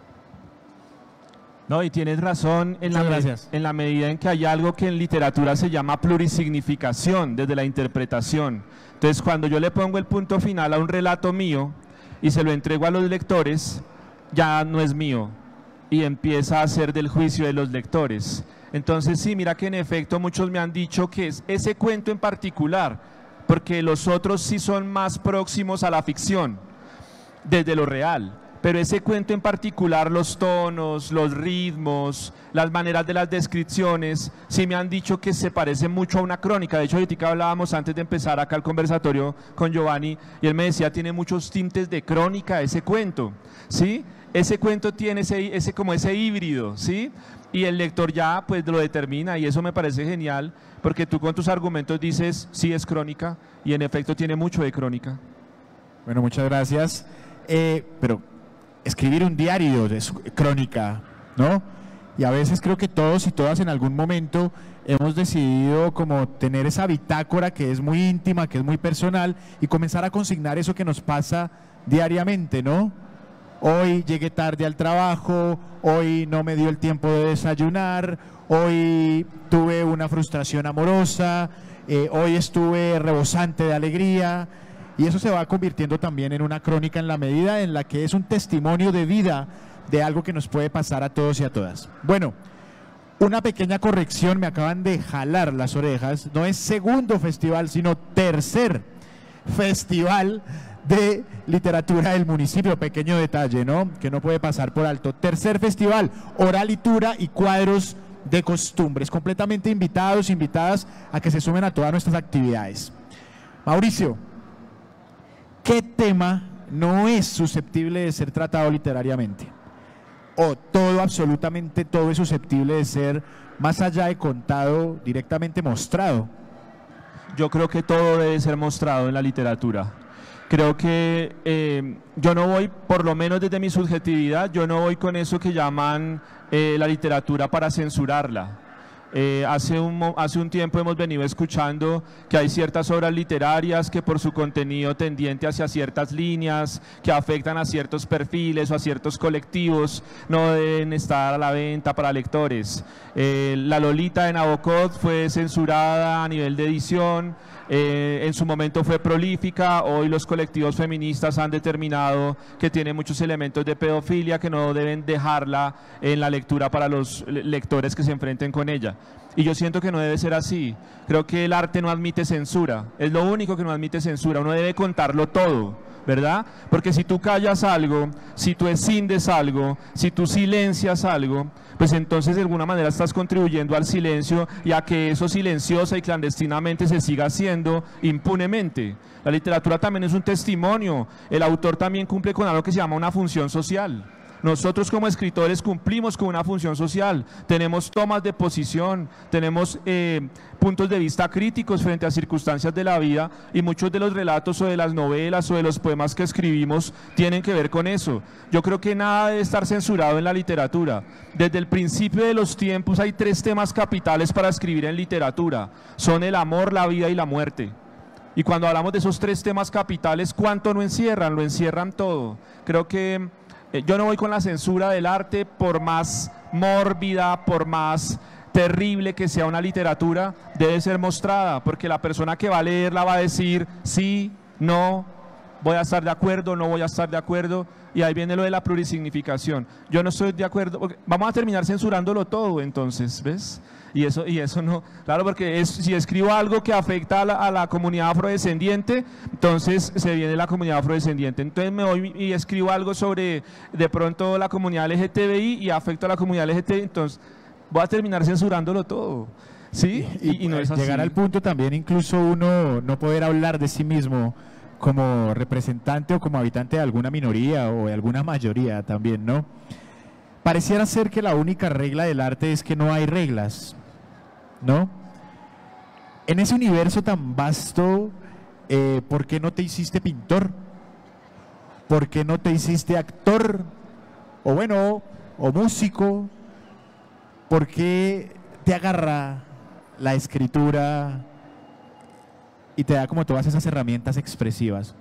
No, y tienes razón en Gracias. en la medida en que hay algo que en literatura se llama plurisignificación, desde la interpretación. Entonces, cuando yo le pongo el punto final a un relato mío y se lo entrego a los lectores, ya no es mío y empieza a ser del juicio de los lectores. Entonces, sí, mira que en efecto muchos me han dicho que es ese cuento en particular, porque los otros sí son más próximos a la ficción, desde lo real. Pero ese cuento en particular, los tonos, los ritmos, las maneras de las descripciones, sí me han dicho que se parece mucho a una crónica. De hecho, ahorita hablábamos antes de empezar acá el conversatorio con Giovanni, y él me decía, tiene muchos tintes de crónica ese cuento, ¿sí? Ese cuento tiene como ese híbrido, ¿sí? Y el lector ya pues lo determina, y eso me parece genial, porque tú con tus argumentos dices, sí es crónica, y en efecto tiene mucho de crónica. Bueno, muchas gracias. Pero escribir un diario es crónica, ¿no? Y a veces creo que todos y todas en algún momento hemos decidido como tener esa bitácora que es muy íntima, que es muy personal, y comenzar a consignar eso que nos pasa diariamente, ¿no? Hoy llegué tarde al trabajo, hoy no me dio el tiempo de desayunar, hoy tuve una frustración amorosa, hoy estuve rebosante de alegría. Y eso se va convirtiendo también en una crónica en la medida en la que es un testimonio de vida de algo que nos puede pasar a todos y a todas. Bueno, una pequeña corrección, me acaban de jalar las orejas, no es segundo festival, sino tercer festival de literatura del municipio, pequeño detalle, ¿no? Que no puede pasar por alto. Tercer festival, oralitura y cuadros de costumbres, completamente invitados, invitadas a que se sumen a todas nuestras actividades. Mauricio, ¿qué tema no es susceptible de ser tratado literariamente? ¿O todo, absolutamente todo es susceptible de ser, más allá de contado, directamente mostrado? Yo creo que todo debe ser mostrado en la literatura. Creo que yo no voy, por lo menos desde mi subjetividad, yo no voy con eso que llaman la literatura para censurarla. Hace un tiempo hemos venido escuchando que hay ciertas obras literarias que por su contenido tendiente hacia ciertas líneas, que afectan a ciertos perfiles o a ciertos colectivos, no deben estar a la venta para lectores. La Lolita de Nabokov fue censurada a nivel de edición, en su momento fue prolífica, hoy los colectivos feministas han determinado que tiene muchos elementos de pedofilia, que no deben dejarla en la lectura para los lectores que se enfrenten con ella. Y yo siento que no debe ser así. Creo que el arte no admite censura, es lo único que no admite censura, uno debe contarlo todo, ¿verdad? Porque si tú callas algo, si tú escindes algo, si tú silencias algo, pues entonces de alguna manera estás contribuyendo al silencio y a que eso silenciosa y clandestinamente se siga haciendo impunemente. La literatura también es un testimonio, el autor también cumple con algo que se llama una función social. Nosotros como escritores cumplimos con una función social, tenemos tomas de posición, tenemos puntos de vista críticos frente a circunstancias de la vida, y muchos de los relatos o de las novelas o de los poemas que escribimos tienen que ver con eso. Yo creo que nada debe estar censurado en la literatura. Desde el principio de los tiempos hay 3 temas capitales para escribir en literatura, son el amor, la vida y la muerte. Y cuando hablamos de esos 3 temas capitales, ¿cuánto no encierran? Lo encierran todo. Creo que yo no voy con la censura del arte, por más mórbida, por más terrible que sea una literatura, debe ser mostrada, porque la persona que va a leerla va a decir sí, no, voy a estar de acuerdo, no voy a estar de acuerdo, y ahí viene lo de la plurisignificación. Yo no estoy de acuerdo, porque vamos a terminar censurándolo todo entonces, ¿ves? Y eso no, claro, porque si escribo algo que afecta a la comunidad afrodescendiente, entonces se viene la comunidad afrodescendiente. Entonces me voy y escribo algo sobre de pronto la comunidad LGTBI y afecta a la comunidad LGTBI, entonces voy a terminar censurándolo todo, ¿sí? Y no es así. Llegar al punto también incluso uno no poder hablar de sí mismo como representante o como habitante de alguna minoría o de alguna mayoría también, ¿no? Pareciera ser que la única regla del arte es que no hay reglas, ¿no? En ese universo tan vasto, ¿por qué no te hiciste pintor? ¿Por qué no te hiciste actor? o bueno, o músico, ¿por qué te agarra la escritura y te da como todas esas herramientas expresivas?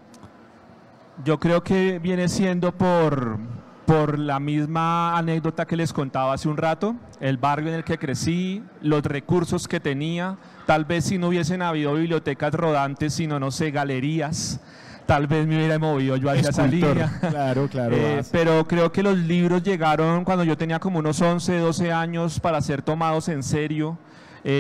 Yo creo que viene siendo por la misma anécdota que les contaba hace un rato, el barrio en el que crecí, los recursos que tenía, tal vez si no hubiesen habido bibliotecas rodantes, sino, no sé, galerías, tal vez me hubiera movido yo hacia esa línea. Claro, claro. Pero creo que los libros llegaron cuando yo tenía como unos 11, 12 años para ser tomados en serio.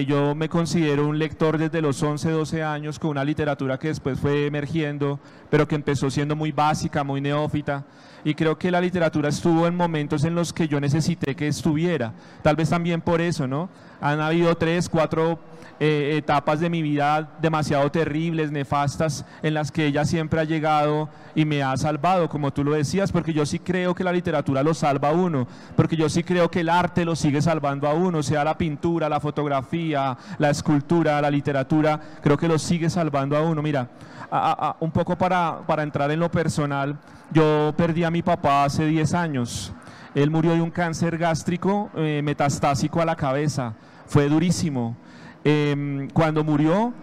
Yo me considero un lector desde los 11, 12 años con una literatura que después fue emergiendo, pero que empezó siendo muy básica, muy neófita. Y creo que la literatura estuvo en momentos en los que yo necesité que estuviera. Tal vez también por eso, ¿no? Han habido 3, 4 etapas de mi vida demasiado terribles, nefastas, en las que ella siempre ha llegado y me ha salvado, como tú lo decías, porque yo sí creo que la literatura lo salva a uno, porque yo sí creo que el arte lo sigue salvando a uno, sea la pintura, la fotografía, la escultura, la literatura, creo que lo sigue salvando a uno. Mira, un poco para entrar en lo personal, yo perdí a mi papá hace 10 años. Él murió de un cáncer gástrico metastásico a la cabeza. Fue durísimo. Cuando murió,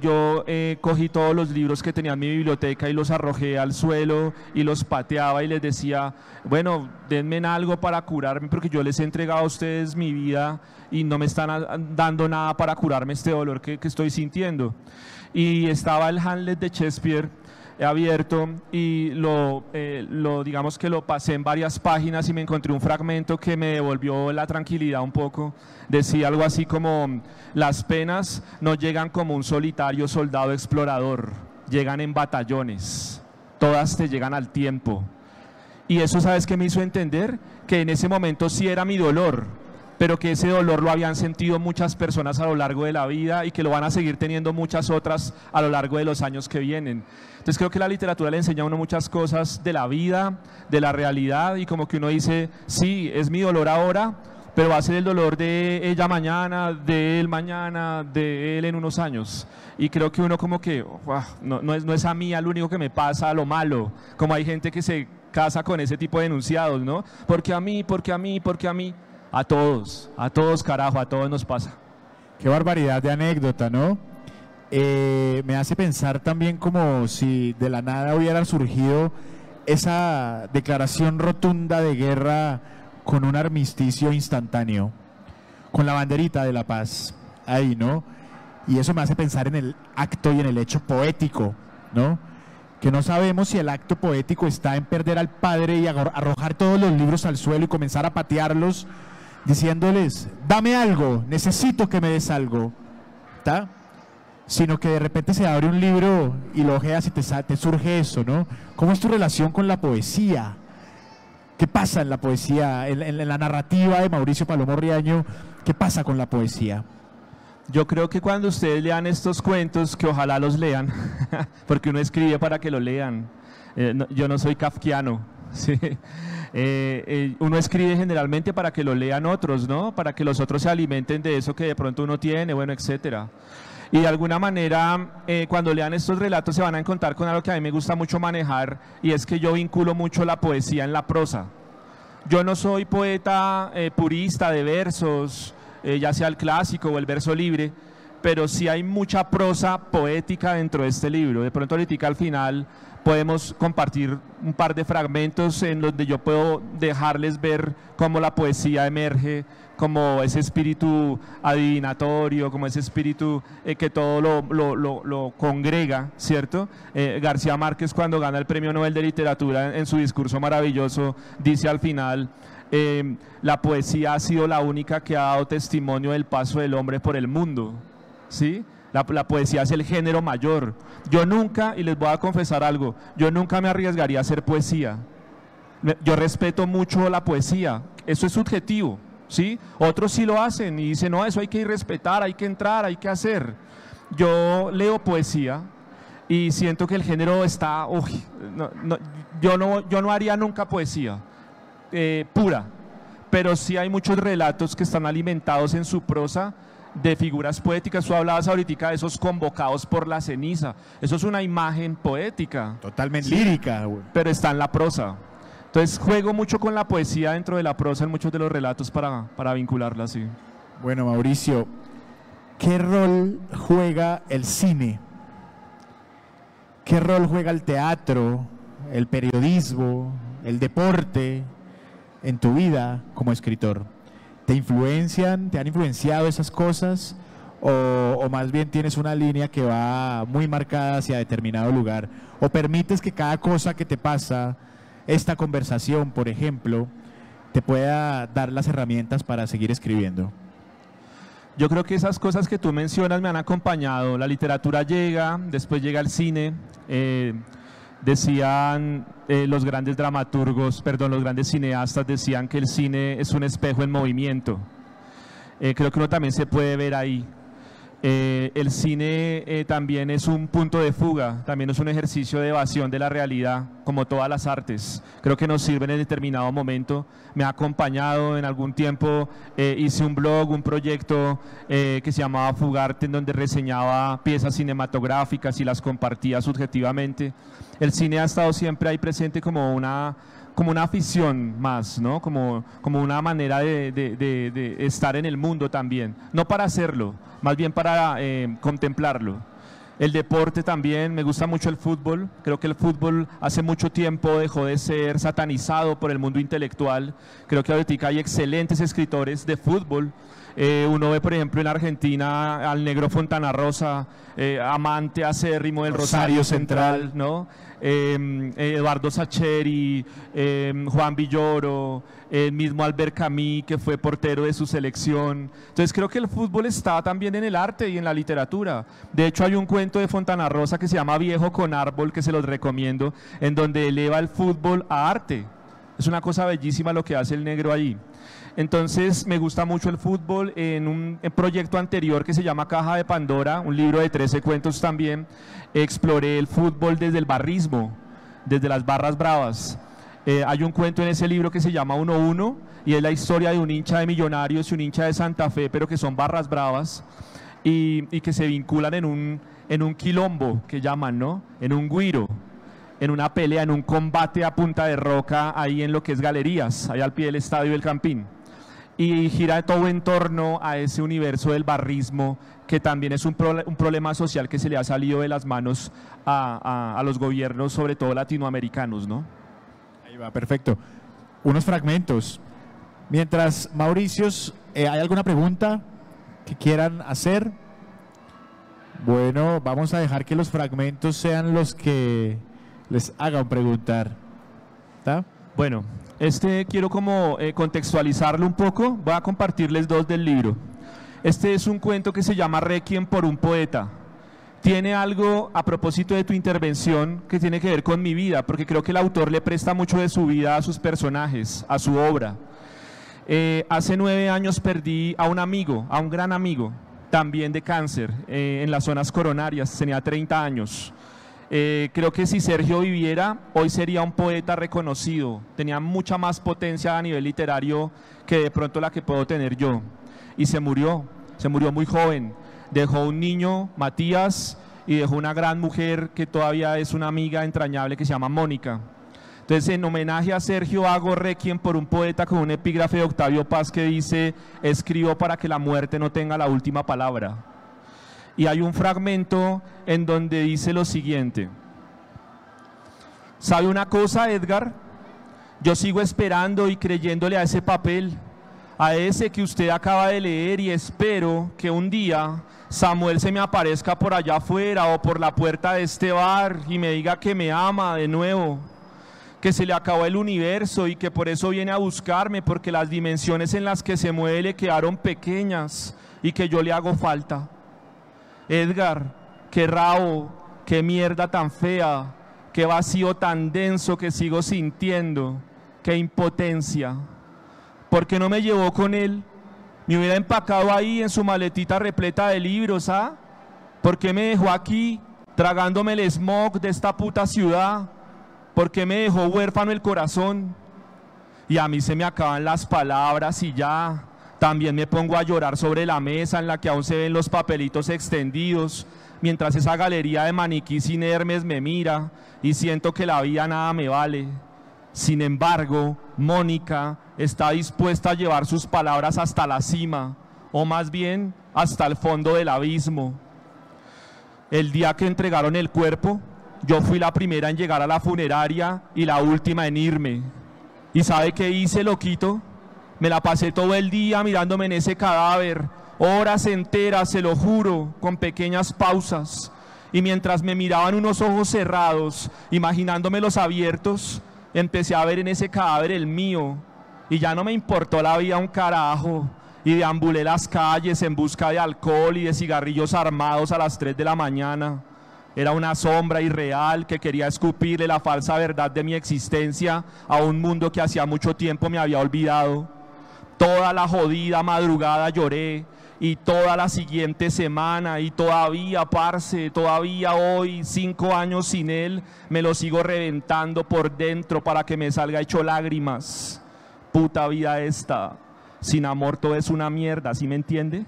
yo cogí todos los libros que tenía en mi biblioteca y los arrojé al suelo y los pateaba y les decía, bueno, denme algo para curarme porque yo les he entregado a ustedes mi vida y no me están dando nada para curarme este dolor que estoy sintiendo. Y estaba el Hamlet de Shakespeare abierto y digamos que lo pasé en varias páginas y me encontré un fragmento que me devolvió la tranquilidad un poco. Decía algo así como: las penas no llegan como un solitario soldado explorador, llegan en batallones, todas te llegan al tiempo. Y eso, ¿sabes qué me hizo entender? Que en ese momento sí era mi dolor, pero que ese dolor lo habían sentido muchas personas a lo largo de la vida y que lo van a seguir teniendo muchas otras a lo largo de los años que vienen. Entonces creo que la literatura le enseña a uno muchas cosas de la vida, de la realidad, y como que uno dice, sí, es mi dolor ahora, pero va a ser el dolor de ella mañana, de él mañana, de él en unos años. Y creo que uno como que, no es a mí al único que me pasa lo malo, como hay gente que se casa con ese tipo de enunciados, ¿no? Porque a mí, porque a mí, porque a mí. A todos, carajo, a todos nos pasa. Qué barbaridad de anécdota, ¿no? Me hace pensar también como si de la nada hubiera surgido esa declaración rotunda de guerra con un armisticio instantáneo, con la banderita de la paz, ahí, ¿no? Y eso me hace pensar en el acto y en el hecho poético, ¿no? Que no sabemos si el acto poético está en perder al padre y arrojar todos los libros al suelo y comenzar a patearlos, diciéndoles, dame algo, necesito que me des algo, ¿tá? Sino que de repente se abre un libro y lo ojeas y te surge eso, ¿no? ¿Cómo es tu relación con la poesía? ¿Qué pasa en la poesía, en la narrativa de Mauricio Palomo Riaño? ¿Qué pasa con la poesía? Yo creo que cuando ustedes lean estos cuentos, que ojalá los lean, porque uno escribe para que lo lean. Yo no soy kafkiano, ¿sí? Uno escribe generalmente para que lo lean otros, ¿no? Para que los otros se alimenten de eso que de pronto uno tiene, bueno, etcétera. Y de alguna manera, cuando lean estos relatos se van a encontrar con algo que a mí me gusta mucho manejar, y es que yo vinculo mucho la poesía en la prosa. Yo no soy poeta purista de versos, ya sea el clásico o el verso libre, pero sí hay mucha prosa poética dentro de este libro. De pronto ahorita al final podemos compartir un par de fragmentos en donde yo puedo dejarles ver cómo la poesía emerge, como ese espíritu adivinatorio, como ese espíritu que todo lo congrega, ¿cierto? García Márquez, cuando gana el Premio Nobel de Literatura, en su discurso maravilloso, dice al final, la poesía ha sido la única que ha dado testimonio del paso del hombre por el mundo, ¿sí? La poesía es el género mayor. Yo nunca, y les voy a confesar algo, yo nunca me arriesgaría a hacer poesía. Yo respeto mucho la poesía, eso es subjetivo, ¿sí? Otros sí lo hacen y dicen, no, eso hay que respetar, hay que entrar, hay que hacer. Yo leo poesía y siento que el género está, yo no haría nunca poesía pura, pero sí hay muchos relatos que están alimentados en su prosa de figuras poéticas. Tú hablabas ahorita de esos convocados por la ceniza, eso es una imagen poética. Totalmente lírica, güey. Pero está en la prosa. Entonces juego mucho con la poesía dentro de la prosa en muchos de los relatos para vincularla así. Bueno, Mauricio, ¿qué rol juega el cine? ¿Qué rol juega el teatro, el periodismo, el deporte en tu vida como escritor? ¿Te influencian, te han influenciado esas cosas? O más bien tienes una línea que va muy marcada hacia determinado lugar? ¿O permites que cada cosa que te pasa, esta conversación, por ejemplo, te pueda dar las herramientas para seguir escribiendo? Yo creo que esas cosas que tú mencionas me han acompañado. La literatura llega, después llega el cine. Decían los grandes dramaturgos, perdón, los grandes cineastas decían que el cine es un espejo en movimiento. Creo que uno también se puede ver ahí. El cine también es un punto de fuga, también es un ejercicio de evasión de la realidad, como todas las artes. Creo que nos sirven en determinado momento. Me ha acompañado en algún tiempo, hice un blog, un proyecto que se llamaba Fugarte, en donde reseñaba piezas cinematográficas y las compartía subjetivamente. El cine ha estado siempre ahí presente como una afición más, ¿no? Como una manera de estar en el mundo también, no para hacerlo, más bien para contemplarlo. El deporte también, me gusta mucho el fútbol. Creo que el fútbol hace mucho tiempo dejó de ser satanizado por el mundo intelectual. Creo que ahorita hay excelentes escritores de fútbol. Uno ve, por ejemplo, en Argentina al negro Fontana Rosa, amante acérrimo del Rosario Central, ¿no? Eduardo Sacheri, Juan Villoro, el mismo Albert Camus, que fue portero de su selección. Entonces creo que el fútbol está también en el arte y en la literatura. De hecho hay un cuento de Fontana Rosa que se llama Viejo con Árbol, que se los recomiendo, en donde eleva el fútbol a arte. Es una cosa bellísima lo que hace el negro ahí. Entonces me gusta mucho el fútbol. En un proyecto anterior que se llama Caja de Pandora, un libro de 13 cuentos también, exploré el fútbol desde el barrismo, desde las barras bravas. Hay un cuento en ese libro que se llama 1-1 y es la historia de un hincha de Millonarios y un hincha de Santa Fe, pero que son barras bravas y que se vinculan en un quilombo, que llaman, ¿no? En un güiro, en una pelea, en un combate a punta de roca, ahí en lo que es Galerías, ahí al pie del Estadio El Campín. Y gira todo en torno a ese universo del barrismo, que también es un problema social que se le ha salido de las manos a los gobiernos, sobre todo latinoamericanos, ¿no? Ahí va, perfecto. Unos fragmentos. Mientras, Mauricios, ¿hay alguna pregunta que quieran hacer? Bueno, vamos a dejar que los fragmentos sean los que les hagan preguntar. ¿Está? Bueno, quiero como contextualizarlo un poco. Voy a compartirles dos del libro. Este es un cuento que se llama Requiem por un poeta. Tiene algo a propósito de tu intervención que tiene que ver con mi vida, porque creo que el autor le presta mucho de su vida a sus personajes, a su obra. Hace 9 años perdí a un amigo, a un gran amigo, también de cáncer, en las zonas coronarias, tenía 30 años. Creo que si Sergio viviera, hoy sería un poeta reconocido, tenía mucha más potencia a nivel literario que de pronto la que puedo tener yo. Y se murió muy joven, dejó un niño, Matías, y dejó una gran mujer que todavía es una amiga entrañable que se llama Mónica. Entonces, en homenaje a Sergio, hago Requiem por un poeta con un epígrafe de Octavio Paz que dice: escribo para que la muerte no tenga la última palabra. Y hay un fragmento en donde dice lo siguiente: ¿sabe una cosa, Edgar? Yo sigo esperando y creyéndole a ese papel, a ese que usted acaba de leer, y espero que un día Samuel se me aparezca por allá afuera o por la puerta de este bar y me diga que me ama de nuevo, que se le acabó el universo y que por eso viene a buscarme, porque las dimensiones en las que se mueve le quedaron pequeñas y que yo le hago falta. Edgar, qué rabo, qué mierda tan fea, qué vacío tan denso que sigo sintiendo, qué impotencia. ¿Por qué no me llevó con él? Me hubiera empacado ahí en su maletita repleta de libros, ¿ah? ¿Por qué me dejó aquí, tragándome el smog de esta puta ciudad? ¿Por qué me dejó huérfano el corazón? Y a mí se me acaban las palabras y ya. También me pongo a llorar sobre la mesa en la que aún se ven los papelitos extendidos, mientras esa galería de maniquís inermes me mira y siento que la vida nada me vale. Sin embargo, Mónica está dispuesta a llevar sus palabras hasta la cima, o más bien hasta el fondo del abismo. El día que entregaron el cuerpo, yo fui la primera en llegar a la funeraria y la última en irme. ¿Y sabe qué hice, loquito? Me la pasé todo el día mirándome en ese cadáver, horas enteras, se lo juro, con pequeñas pausas. Y mientras me miraban unos ojos cerrados, imaginándomelos abiertos, empecé a ver en ese cadáver el mío. Y ya no me importó la vida un carajo. Y deambulé las calles en busca de alcohol y de cigarrillos armados a las 3 de la mañana. Era una sombra irreal que quería escupirle la falsa verdad de mi existencia a un mundo que hacía mucho tiempo me había olvidado. Toda la jodida madrugada lloré, y toda la siguiente semana, y todavía, parce, todavía hoy, 5 años sin él, me lo sigo reventando por dentro para que me salga hecho lágrimas. Puta vida esta. Sin amor todo es una mierda, ¿sí me entiende?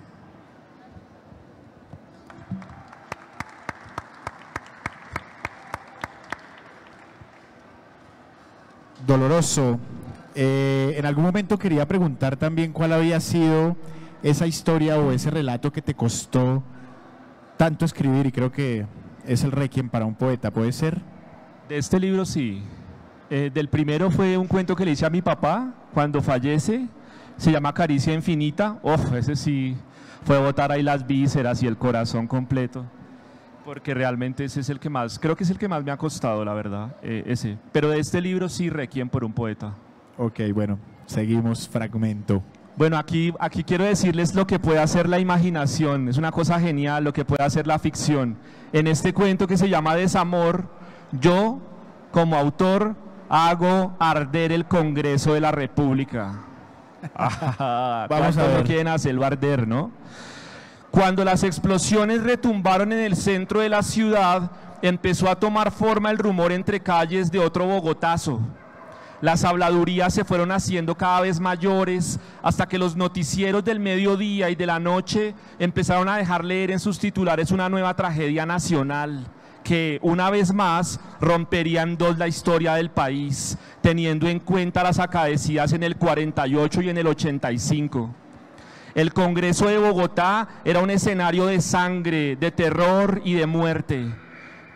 Doloroso. En algún momento quería preguntar también cuál había sido esa historia o ese relato que te costó tanto escribir, y creo que es el Requiem para un poeta, ¿puede ser? De este libro sí. Del primero fue un cuento que le hice a mi papá cuando fallece. Se llama Caricia Infinita. Ese sí fue botar ahí las vísceras y el corazón completo, porque realmente ese es el que más, creo que es el que más me ha costado, la verdad, ese. Pero de este libro sí, Requiem por un poeta. Ok, bueno, seguimos, fragmento. Bueno, aquí quiero decirles lo que puede hacer la imaginación. Es una cosa genial lo que puede hacer la ficción. En este cuento que se llama Desamor, yo, como autor, hago arder el Congreso de la República. Vamos a ver. No quieren hacerlo arder, ¿no? Cuando las explosiones retumbaron en el centro de la ciudad, empezó a tomar forma el rumor entre calles de otro Bogotazo. Las habladurías se fueron haciendo cada vez mayores hasta que los noticieros del mediodía y de la noche empezaron a dejar leer en sus titulares una nueva tragedia nacional que, una vez más, rompería en dos la historia del país, teniendo en cuenta las acaecidas en el 48 y en el 85. El Congreso de Bogotá era un escenario de sangre, de terror y de muerte.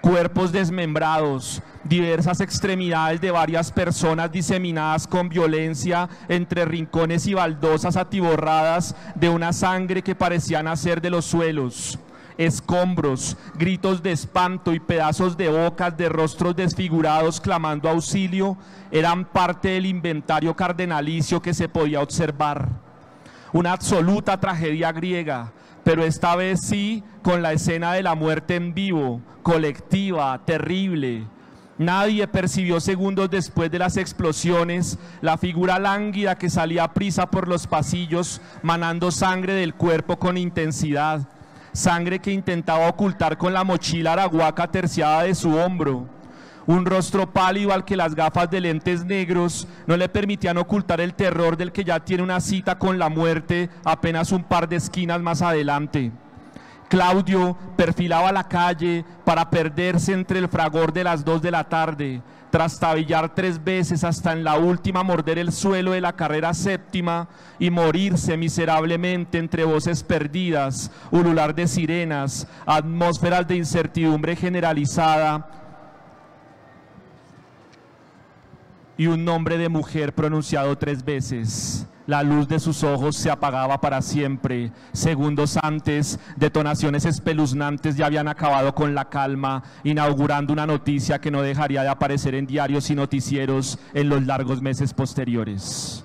Cuerpos desmembrados, diversas extremidades de varias personas diseminadas con violencia entre rincones y baldosas atiborradas de una sangre que parecía nacer de los suelos. Escombros, gritos de espanto y pedazos de bocas de rostros desfigurados clamando auxilio eran parte del inventario cardenalicio que se podía observar. Una absoluta tragedia griega, pero esta vez sí con la escena de la muerte en vivo, colectiva, terrible. Nadie percibió segundos después de las explosiones la figura lánguida que salía a prisa por los pasillos, manando sangre del cuerpo con intensidad. Sangre que intentaba ocultar con la mochila arahuaca terciada de su hombro. Un rostro pálido al que las gafas de lentes negros no le permitían ocultar el terror del que ya tiene una cita con la muerte apenas un par de esquinas más adelante. Claudio perfilaba la calle para perderse entre el fragor de las 2 de la tarde, trastabillar 3 veces hasta en la última morder el suelo de la carrera séptima y morirse miserablemente entre voces perdidas, ulular de sirenas, atmósferas de incertidumbre generalizada y un nombre de mujer pronunciado 3 veces. La luz de sus ojos se apagaba para siempre. Segundos antes, detonaciones espeluznantes ya habían acabado con la calma, inaugurando una noticia que no dejaría de aparecer en diarios y noticieros en los largos meses posteriores.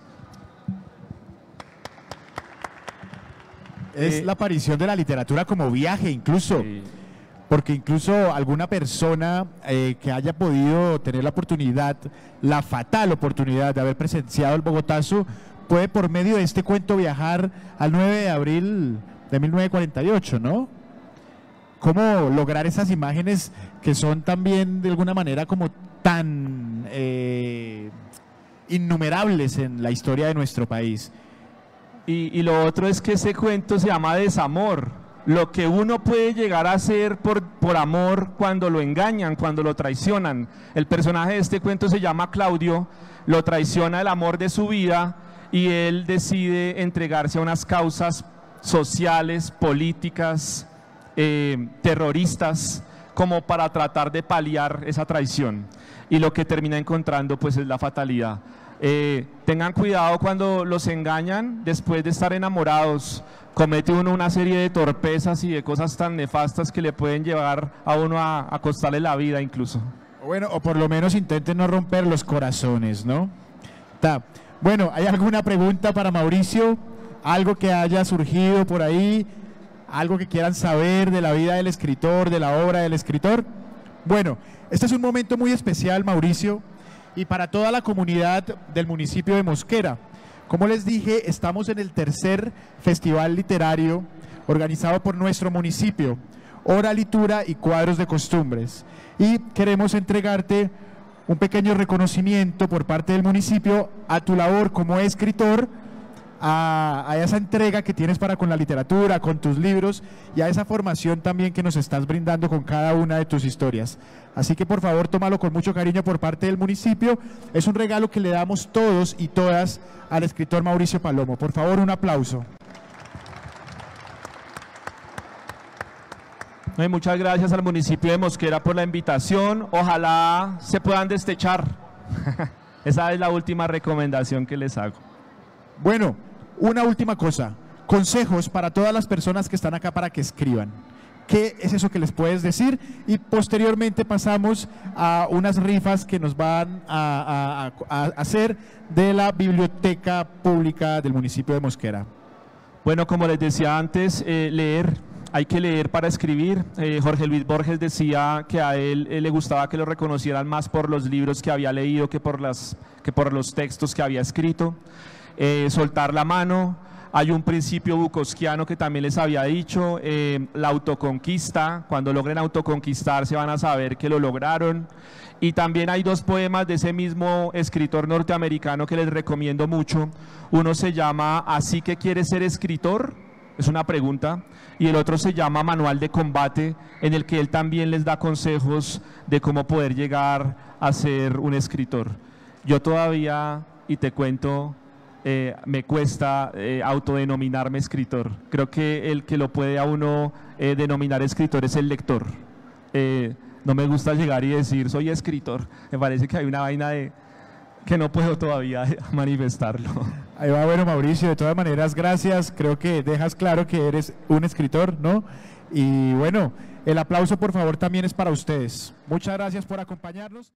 Es la aparición de la literatura como viaje incluso. Sí. Porque incluso alguna persona que haya podido tener la oportunidad, la fatal oportunidad de haber presenciado el Bogotazo, puede por medio de este cuento viajar al 9 de abril de 1948, ¿no? ¿Cómo lograr esas imágenes que son también de alguna manera como tan innumerables en la historia de nuestro país? Y lo otro es que ese cuento se llama Desamor. lo que uno puede llegar a hacer por amor cuando lo engañan, cuando lo traicionan. El personaje de este cuento se llama Claudio, lo traiciona el amor de su vida y él decide entregarse a unas causas sociales, políticas, terroristas, como para tratar de paliar esa traición. Y lo que termina encontrando pues es la fatalidad. Tengan cuidado cuando los engañan después de estar enamorados. Comete uno una serie de torpezas y de cosas tan nefastas que le pueden llevar a uno a costarle la vida incluso. Bueno, o por lo menos intenten no romper los corazones, ¿no? Bueno, ¿hay alguna pregunta para Mauricio? ¿Algo que haya surgido por ahí? ¿Algo que quieran saber de la vida del escritor, de la obra del escritor? Bueno, este es un momento muy especial, Mauricio, y para toda la comunidad del municipio de Mosquera. Como les dije, estamos en el tercer festival literario organizado por nuestro municipio, Oralitura y Cuadros de Costumbres, y queremos entregarte un pequeño reconocimiento por parte del municipio a tu labor como escritor, a esa entrega que tienes para con la literatura, con tus libros y a esa formación también que nos estás brindando con cada una de tus historias. Así que por favor tómalo con mucho cariño por parte del municipio. Es un regalo que le damos todos y todas al escritor Mauricio Palomo. Por favor, un aplauso. Muchas gracias al municipio de Mosquera por la invitación. Ojalá se puedan destechar. Esa es la última recomendación que les hago. Bueno, una última cosa. Consejos para todas las personas que están acá para que escriban. ¿Qué es eso que les puedes decir? Y posteriormente pasamos a unas rifas que nos van a hacer de la Biblioteca Pública del municipio de Mosquera. Bueno, como les decía antes, leer. Hay que leer para escribir. Jorge Luis Borges decía que a él le gustaba que lo reconocieran más por los libros que había leído que por los textos que había escrito. Soltar la mano. Hay un principio bukowskiano que también les había dicho, la autoconquista. Cuando logren autoconquistarse van a saber que lo lograron. Y también hay dos poemas de ese mismo escritor norteamericano que les recomiendo mucho. Uno se llama ¿Así que quieres ser escritor? Es una pregunta. Y el otro se llama Manual de Combate, en el que él también les da consejos de cómo poder llegar a ser un escritor. Yo todavía, y te cuento, me cuesta autodenominarme escritor. Creo que el que lo puede a uno denominar escritor es el lector. No me gusta llegar y decir soy escritor. Me parece que hay una vaina de que no puedo todavía manifestarlo. Ahí va, bueno, Mauricio, de todas maneras, gracias. Creo que dejas claro que eres un escritor, ¿no? Y bueno, el aplauso por favor también es para ustedes. Muchas gracias por acompañarnos.